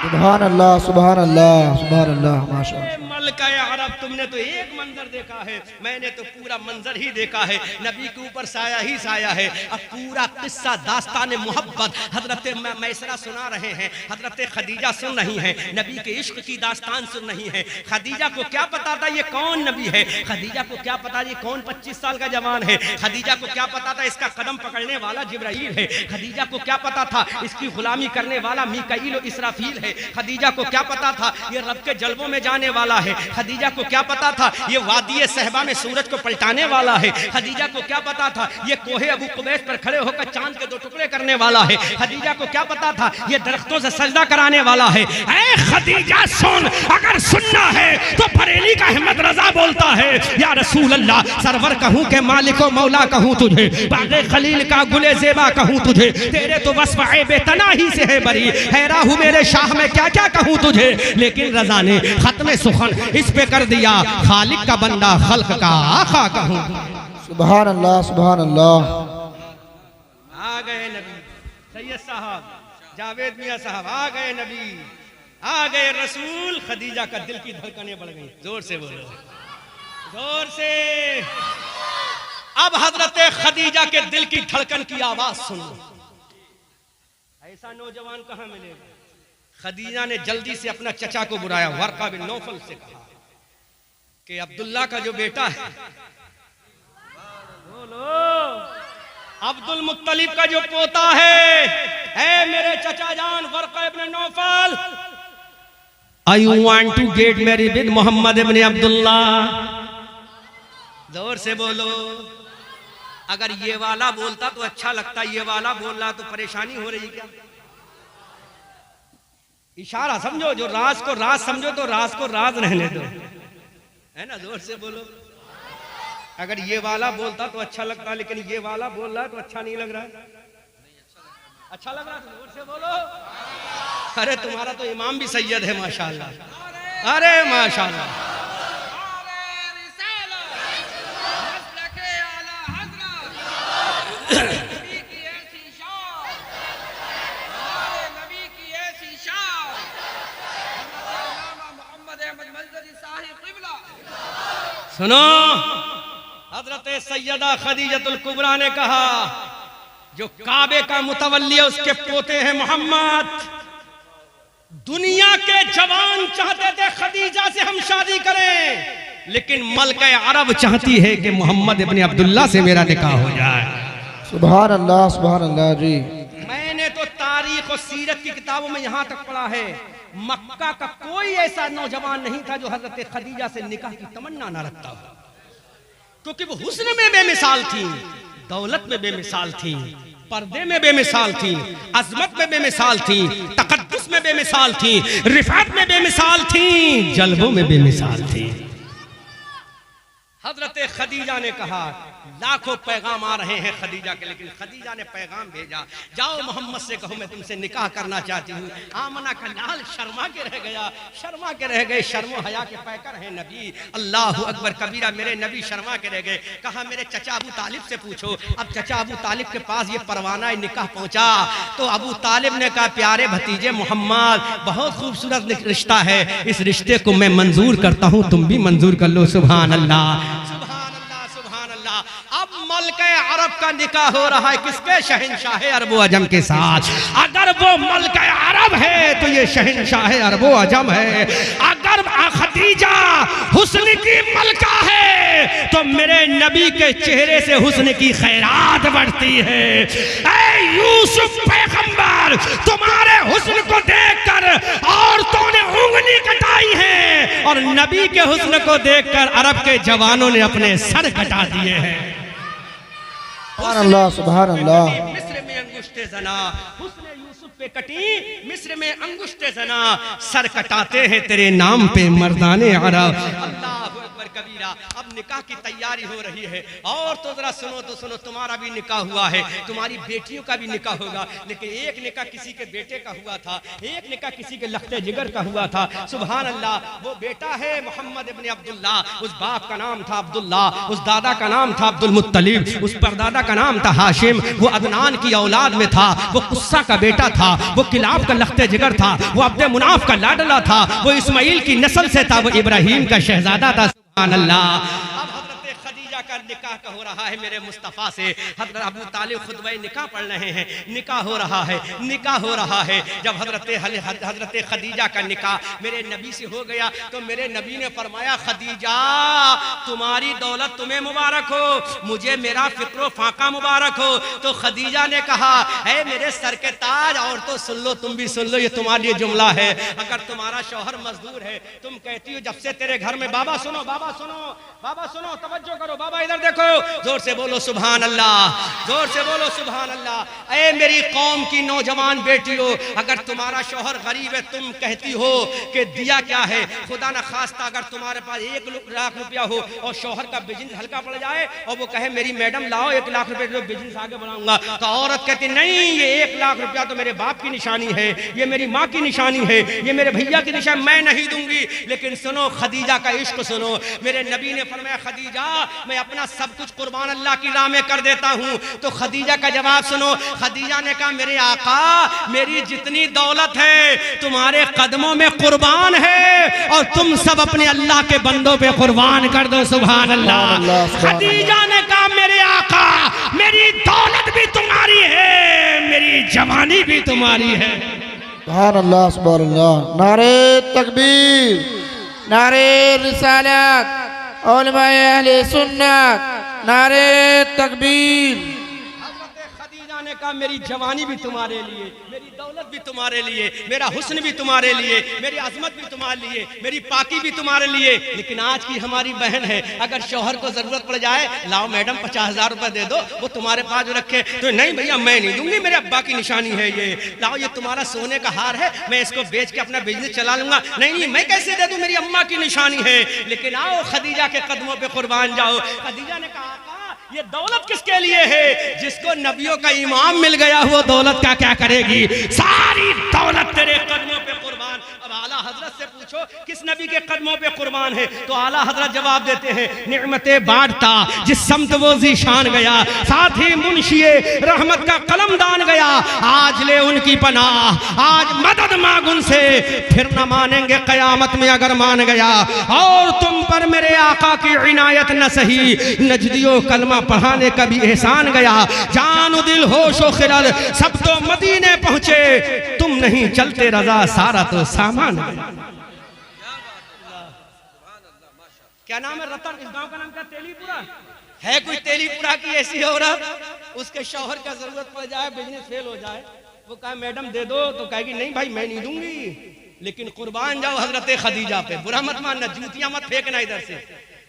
Speaker 3: सुभान अल्लाह, सुभान अल्लाह, सुभान अल्लाह, माशाअल्लाह।
Speaker 1: मलका अरब, तुमने तो एक मंजर देखा है, मैंने तो पूरा मंजर ही देखा है। नबी के ऊपर साया ही साया है। अब पूरा किस्सा दास्तान मोहब्बत हजरत मैसरा सुना रहे हैं, हजरत खदीजा सुन रही हैं, नबी के इश्क की दास्तान सुन रही हैं। खदीजा को क्या पता था ये कौन नबी है, खदीजा को क्या पता ये कौन 25 साल का जवान है, खदीजा को क्या पता था इसका कदम पकड़ने वाला जिब्राइल है, खदीजा को क्या पता था इसकी गुलामी करने वाला मीकाईल और इसराफील है, खदीजा को क्या पता था ये रब के जलवों में जाने वाला है, खदीजा को क्या पता था ये वादी सहबा में सूरज को पलटाने वाला है, खदीजा को क्या पता था ये कोहे अबू कुबैस पर खड़े होकर चांद के 2 टुकड़े करने वाला है, खदीजा को क्या पता था ये दरख्तों से सजदा कराने वाला है। ऐ खदीजा सुन, अगर सुनना है तो बरेली का अहमद रजा बोलता है, या रसूल अल्लाह, सरवर कहूं के मालिको मौला कहूं तुझे, बागे खलील का गुले जेबा कहूं तुझे, तेरे तो वस्फ ए बेतना ही से है बरी, हैरा हूं मेरे शाह में क्या क्या कहूं तुझे। लेकिन रजा ने खत्म सुखन इस पे कर दिया, खालिक का बंदा खल्क का आका कहूं।
Speaker 3: सुभान अल्लाह, सुभान अल्लाह।
Speaker 1: आ गए नबी सैयद साहब, जावेद मियां साहब, आ गए नबी, आ गए रसूल। खदीजा का दिल की धड़कनें बढ़ गई, जोर से बोलो। जोर से। अब हजरत खदीजा के दिल की धड़कन की आवाज सुनो। ऐसा नौजवान कहां मिलेगा? खदीजा ने जल्दी से अपना चचा को बुलाया, वर्का बिन नौफल से कहा कि अब्दुल्ला का जो बेटा है, बोलो, अब्दुल मुत्तलिब का जो पोता है मेरे चचा जान Waraqa ibn Nawfal, I want to get married with Muhammad ibn Abdullah. जोर से बोलो। अगर ये वाला बोलता तो अच्छा लगता, ये वाला बोल रहा तो परेशानी हो रही क्या? इशारा समझो, जो राज को राज समझो तो राज को राज रहने दो, है ना? जोर से बोलो। अगर ये वाला बोलता तो अच्छा लगता, लेकिन ये वाला बोल रहा है तो अच्छा नहीं लग रहा है। अच्छा लग रहा है तो जोर से बोलो। अरे तुम्हारा तो इमाम भी सैयद है माशाल्लाह। अरे माशाल्लाह। सुनो, हजरत सैयदा खदीजतुल कुबरा ने कहा, जो काबे का मुतवल्ली है उसके पोते हैं मोहम्मद। दुनिया के जवान चाहते थे खदीजा से हम शादी करें, लेकिन मलके अरब चाहती है कि मोहम्मद इब्न अब्दुल्ला से मेरा निकाह हो जाए।
Speaker 3: सुभान अल्लाह जी।
Speaker 1: मैंने तो तारीख और सीरत की किताबों में यहां तक पढ़ा है, मक्का का कोई ऐसा नौजवान नहीं था जो हजरत खदीजा से निकाह की तमन्ना ना रखता हो, क्योंकि वो हुस्न में बेमिसाल थी, दौलत में बेमिसाल थी, पर्दे में बेमिसाल थी, अजमत में बेमिसाल थी, तकद्दुस में बेमिसाल थी, रिफात में बेमिसाल थी, जल्बों में बेमिसाल थी। हजरत खदीजा ने कहा, लाखों पैगाम आ रहे हैं खदीजा के, लेकिन खदीजा ने पैगाम भेजा, जाओ मोहम्मद से कहो मैं तुमसे निकाह करना चाहती हूँ। आमना का लाल शर्मा के रह गया, शर्मा के रह गए, शर्मो हया के पैकर हैं नबी। अल्लाह अकबर कबीरा, मेरे नबी शर्मा के रह गए। कहा मेरे चचा अबू तालिब से पूछो। अब चचा अबू तालिब के पास ये परवाना निकाह पहुंचा तो अबू तालिब ने कहा, प्यारे भतीजे मोहम्मद, बहुत खूबसूरत रिश्ता है, इस रिश्ते को मैं मंजूर करता हूँ, तुम भी मंजूर कर लो। सुभान अल्लाह, सुभान अल्लाह, सुभान अल्लाह। अब मलके अरब का निकाह हो रहा है किसके? शहंशाह अरब अजम के साथ। अगर वो मलके अरब है तो ये शहंशाह अरब अजम है। अगर खदीजा हुस्न की मलका है तो मेरे नबी के चेहरे से हुस्न की खैरात बढ़ती है। ऐ यूसुफ पैगंबर, तुम्हारे हुस्न को देखकर औरतों ने उंगली कटाई है, और नबी के हुस्न को देखकर अरब के जवानों ने अपने सर कटा दिए हैं।
Speaker 3: सुभान अल्लाह, सुभान अल्लाह।
Speaker 1: मिस्र में अंगुष्टे जना, हुस्न यूसुफ पे कटी, मिस्र में अंगुष्टे जना, सर कटाते हैं तेरे नाम पे मर्दाने अरब। अल्लाह अकबर कबीरा। अब निकाह की तैयारी हो रही है, और तो जरा सुनो तो सुनो, तुम्हारा भी निकाह हुआ है, तुम्हारी बेटियों का भी निकाह होगा, लेकिन एक निकाह किसी के बेटे का हुआ था, एक निकाह किसी के लख्ते जिगर का हुआ था। सुभान अल्लाह। वो बेटा है मोहम्मद इब्न अब्दुल्ला, उस बाप का नाम था अब्दुल्ला, उस दादा का नाम था अब्दुल मुत्तलिब, उस परदादा का नाम था हाशिम। वो अदनान की औलाद में था, वो कुस्सा का बेटा था, वो किलाब का लख्ते जिगर था, वो अब्दे मुनाफ का लाडला था, वो इस्माइल की नस्ल से था, वो इब्राहिम का शहजादा था। सुभान अल्लाह। का निकाह का हो रहा है मेरे मुस्तफ़ा से। हज़रत अबू तालिब खुतबा निकाह पढ़ रहे हैं, निकाह हो रहा है, निकाह हो रहा है। जब हज़रत खदीजा का निकाह मेरे नबी से हो गया तो मेरे नबी ने फरमाया, खदीजा तुम्हारी दौलत तुम्हें मुबारक हो, मुझे मेरा फिक्र फाका मुबारक हो। तो खदीजा ने कहा, है मेरे सर के ताज, और तो सुन लो, तुम भी सुन लो, ये तुम्हारे लिए जुमला है। अगर तुम्हारा शौहर मजदूर है, तुम कहती हो जब से तेरे घर में, बाबा सुनो, बाबा सुनो, बाबा सुनो, तवज्जो करो, बाबा इधर देखो, जोर से बोलो सुभान अल्लाह, जोर से बोलो सुभान अल्लाह। ऐ मेरी कौम की नौजवान बेटियों, अगर तुम्हारा शौहर गरीब है, तुम कहती हो कि दिया क्या है, खुदा न खास्ता अगर तुम्हारे पास 1 लाख रुपया हो और शौहर का बिजनेस हल्का पड़ जाए और वो कहे मेरी मैडम लाओ 1 लाख रुपए जो बिजनेस आगे बढ़ाऊंगा, तो औरत कहती नहीं, ये 1 लाख रुपया तो मेरे बाप की निशानी है, ये मेरी माँ की निशानी है, ये मेरे भैया की निशानी, मैं नहीं दूंगी। लेकिन सुनो खदीजा का इश्क सुनो, मेरे नबी ने फरमाया, खदीजा मैं अपना सब कुछ कुर्बान अल्लाह की राह में कर देता हूँ। तो खदीजा का जवाब सुनो। खदीजा ने कहा मेरे आका, मेरी जितनी दौलत है तुम्हारे कदमों में कुर्बान है और तुम सब अपने अल्लाह के बंदों पे कुर्बान कर दो। सुभान अल्लाह। खदीजा ने कहा मेरे आका, मेरी दौलत भी तुम्हारी है, मेरी जवानी भी तुम्हारी है।
Speaker 3: सुभान अल्लाह, सुभान अल्लाह। नारे तकबीर, नारे रिसालत, उलमाए अहले सुन्नत, नारे तकबीर।
Speaker 1: खदीजा ने कहा मेरी जवानी भी तुम्हारे लिए, मेरी दौलत भी तुम्हारे लिए, मेरा हुस्न भी तुम्हारे लिए, मेरी अजमत भी तुम्हारे लिए, मेरी पाकी भी तुम्हारे लिए। लेकिन आज की हमारी बहन है, अगर शौहर को जरूरत पड़ जाए, लाओ मैडम 50,000 रुपए दे दो, वो तुम्हारे पास जो रखे, तो नहीं भैया मैं नहीं दूंगी, मेरे अब्बा की निशानी है ये, लाओ ये तुम्हारा सोने का हार है, मैं इसको बेच के अपना बिजनेस चला लूंगा। नहीं नहीं मैं कैसे दे दूं, मेरी अम्मा की निशानी है। लेकिन आओ खदीजा के कदमों पे कुर्बान जाओ। खदीजा ने कहा ये दौलत किसके लिए है? जिसको नबियों का इमाम मिल गया वो दौलत का क्या करेगी? सारी दौलत तेरे कदमों पे कुर्बान। अब आला हजरत से पूछो किस नबी के कदमों पे कुर्बान है? तो आला हजरत जवाब देते हैं निअमतें बांटता जिस समत वो ज़ीशान गया, साथ ही मुंशिए रहमत का कलमदान गया। आज ले उनकी पनाह, आज मदद मांग उनसे, फिर न मानेंगे कयामत में अगर मान गया। और तुम पर मेरे आका की इनायत न सही, नजदियो कलमा पढ़ाने का भी एहसान गया। जान दिल होशो खिरल सब तो मदीने पहुंचे, तुम नहीं चलते रजा सारा तो सामान गया। क्या नाम है? रतन। इस गांव का नाम क्या? तेलीपुरा है। कोई तेलीपुरा की ऐसी औरत, उसके शौहर का जरूरत पड़ जाए, बिजनेस फेल हो जाए, वो कहे मैडम दे दो, तो कहेगी नहीं भाई मैं नहीं दूंगी, लेकिन कुर्बान जाओ हजरत खदीजा पे। बुरा मत मानना, जूतियां मत फेंकना इधर से।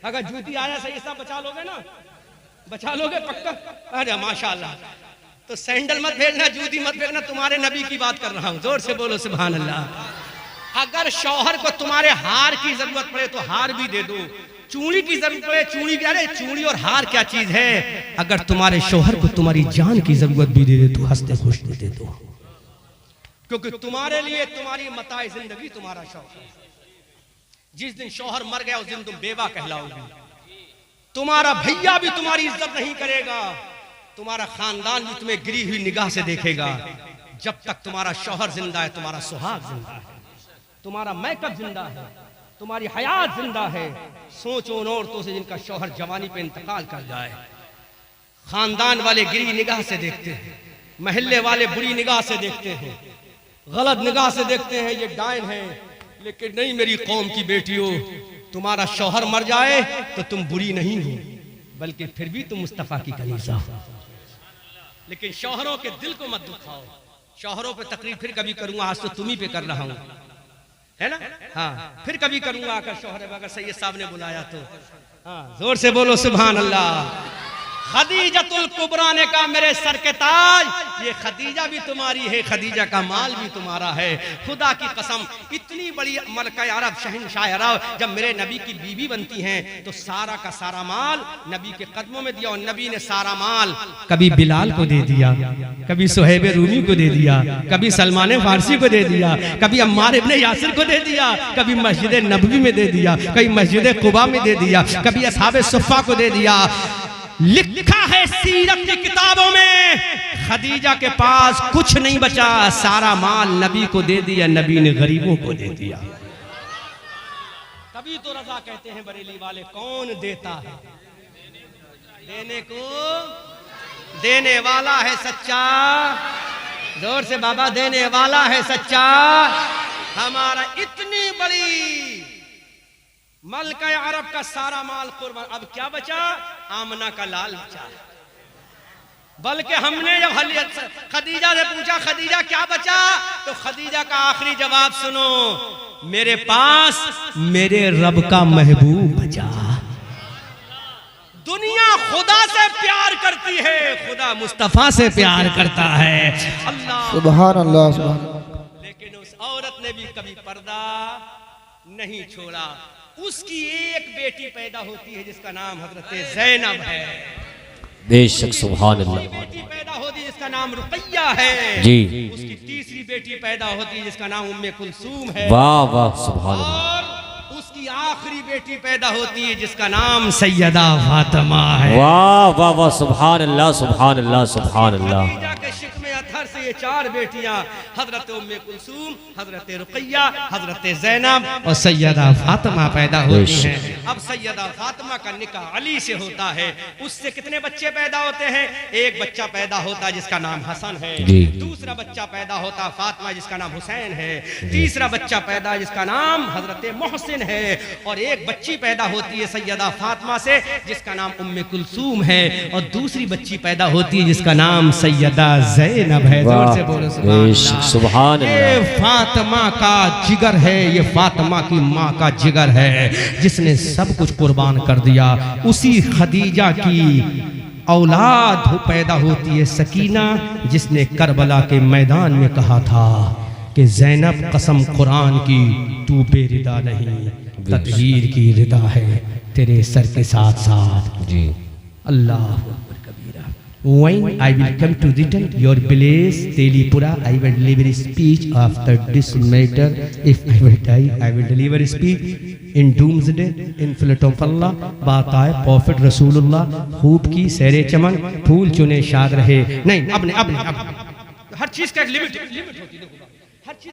Speaker 1: अगर जूती आया सही सब बचा लोगे ना, बचा लोगे पक्का? अरे माशाल्लाह। तो सैंडल मत भेजना, जूती मत भेजना, तुम्हारे नबी की बात कर रहा हूं। जोर से बोलो सुभान अल्लाह। अगर शौहर को तुम्हारे हार की जरूरत पड़े तो हार भी दे दो, चूड़ी की जरूरत पड़े चूड़ी भी। अरे चूड़ी और हार क्या चीज है? अगर तुम्हारे शौहर को तुम्हारी जान की जरूरत भी दे दे तो हंसते खुशते दे दो, क्योंकि तुम्हारे लिए तुम्हारी मताए जिंदगी तुम्हारा शौहर। जिस दिन शौहर मर गया उस दिन तुम बेवा कहलाओगे। तुम्हारा भैया भी तुम्हारी इज्जत नहीं करेगा, तुम्हारा खानदान भी तुम्हें गिरी हुई निगाह से देखेगा। जब तक तुम्हारा शौहर जिंदा है, तुम्हारा सुहाग जिंदा है, तुम्हारा मैकअप जिंदा है, तुम्हारी हयात जिंदा है। सोचो उन औरतों से जिनका शौहर जवानी पे इंतकाल कर जाए। खानदान वाले गिरी निगाह से देखते हैं, महल्ले वाले बुरी निगाह से देखते हैं, गलत निगाह से देखते हैं, ये डायन है। लेकिन नहीं मेरी कौम की बेटियों, तुम्हारा शौहर मर जाए तो तुम बुरी नहीं हो, बल्कि फिर भी तुम मुस्तफा की कलीजा हो। लेकिन शौहरों के दिल को मत दुखाओ। शौहरों पे तकरीर फिर कभी करूंगा, आज तो तुम ही पे कर रहा हूं, है ना? हाँ फिर कभी करूंगा आकर शौहर, अगर सैयद साहब ने बुलाया तो। हाँ जोर से बोलो सुभान अल्लाह। खदीजतुल कुबरा ने कहा मेरे सर के ताज, ये खदीजा भी तुम्हारी है, खदीजा का माल भी तुम्हारा है। खुदा की कसम, इतनी बड़ी मलका अरब शहंशाह अरब जब मेरे नबी की बीवी बनती हैं तो सारा का सारा माल नबी के कदमों में दिया। और नबी ने सारा माल कभी बिलाल को दे दिया, कभी सुहैब रूमी को दे दिया, कभी सलमान फारसी को दे दिया, कभी अम्मार इब्ने यासिर को दे दिया, कभी मस्जिद नबवी में दे दिया, कभी मस्जिद कुबा में दे दिया, कभी असहाबे सुफ़ा को दे दिया। लिखा है सीरत की किताबों में खदीजा के पास कुछ नहीं बचा, सारा माल नबी को दे दिया, नबी ने गरीबों को दे दिया। तभी तो रजा कहते हैं बरेली वाले, कौन देता है देने को, देने वाला है सच्चा। जोर से बाबा, देने वाला है सच्चा। हमारा इतनी बड़ी मलका अरब का सारा माल कुर्बान, अब क्या बचा? आमना का लाल बचा। बल्कि हमने जब खदीजा से पूछा खदीजा क्या बचा, तो खदीजा का आखिरी जवाब सुनो, मेरे पास मेरे रब का महबूब बचा। दुनिया खुदा से प्यार करती है, खुदा मुस्तफा से प्यार करता है। अल्लाह
Speaker 3: सुभान अल्लाह, सुभान अल्लाह।
Speaker 1: लेकिन उस औरत ने भी कभी पर्दा नहीं छोड़ा। उसकी एक बेटी पैदा होती है जिसका नाम हजरत ज़ैनब है।
Speaker 2: बेशक सुभान अल्लाह।
Speaker 1: बेटी पैदा होती है जिसका नाम रुकैया है
Speaker 2: जी।
Speaker 1: उसकी तीसरी बेटी पैदा होती है जिसका नाम उम्मे कुलसूम है।
Speaker 2: वाह वाह सुभान अल्लाह।
Speaker 1: और उसकी आखिरी बेटी पैदा होती है जिसका नाम सैयदा फातिमा है।
Speaker 2: वाह वाह वाह, सुभान अल्लाह सुभान अल्लाह सुभान अल्लाह।
Speaker 1: खदीजा के शिकमे अथर से ये 4 बेटियां हजरत उम्मे कुलसूम, हजरत रुकैया, हजरत ज़ैनब और सैयदा फातिमा पैदा होती हैं। अब सैयदा फातिमा का निकाह अली से होता है। उससे कितने बच्चे पैदा होते हैं? एक बच्चा पैदा होता है जिसका नाम हसन है, दूसरा बच्चा पैदा होता फातिमा जिसका नाम हुसैन है, तीसरा बच्चा पैदा जिसका नाम हजरत मोहसिन है, और एक बच्ची पैदा होती है सैयदा फातिमा से जिसका नाम उम्मे कुलसूम है, और दूसरी बच्ची पैदा होती है जिसका नाम सैयदा ज़ैनब है। जोर से बोलो सुभान अल्लाह। ये फातिमा का जिगर है, ये फातिमा की माँ का जिगर है जिसने सब कुछ कुर्बान कर दिया। उसी खदीजा की औलाद पैदा होती है सकीना, जिसने करबला के मैदान में कहा था कि ज़ैनब कसम कुरान की तू बेरिदा नहीं, तत्हीर की रिदा है तेरे सर के साथ साथ। जी अल्लाह कबीरा। When I will come to return your place, Telipura, I will deliver a speech after this matter. If I will die, I will deliver a speech in doomsday, in flight of Allah. बात आए Prophet रसूलुल्लाह, खूब की सैरे चमन, फूल चुने शाद रहे। नहीं, अब हर चीज का एक लिमिट होती है। हर चीज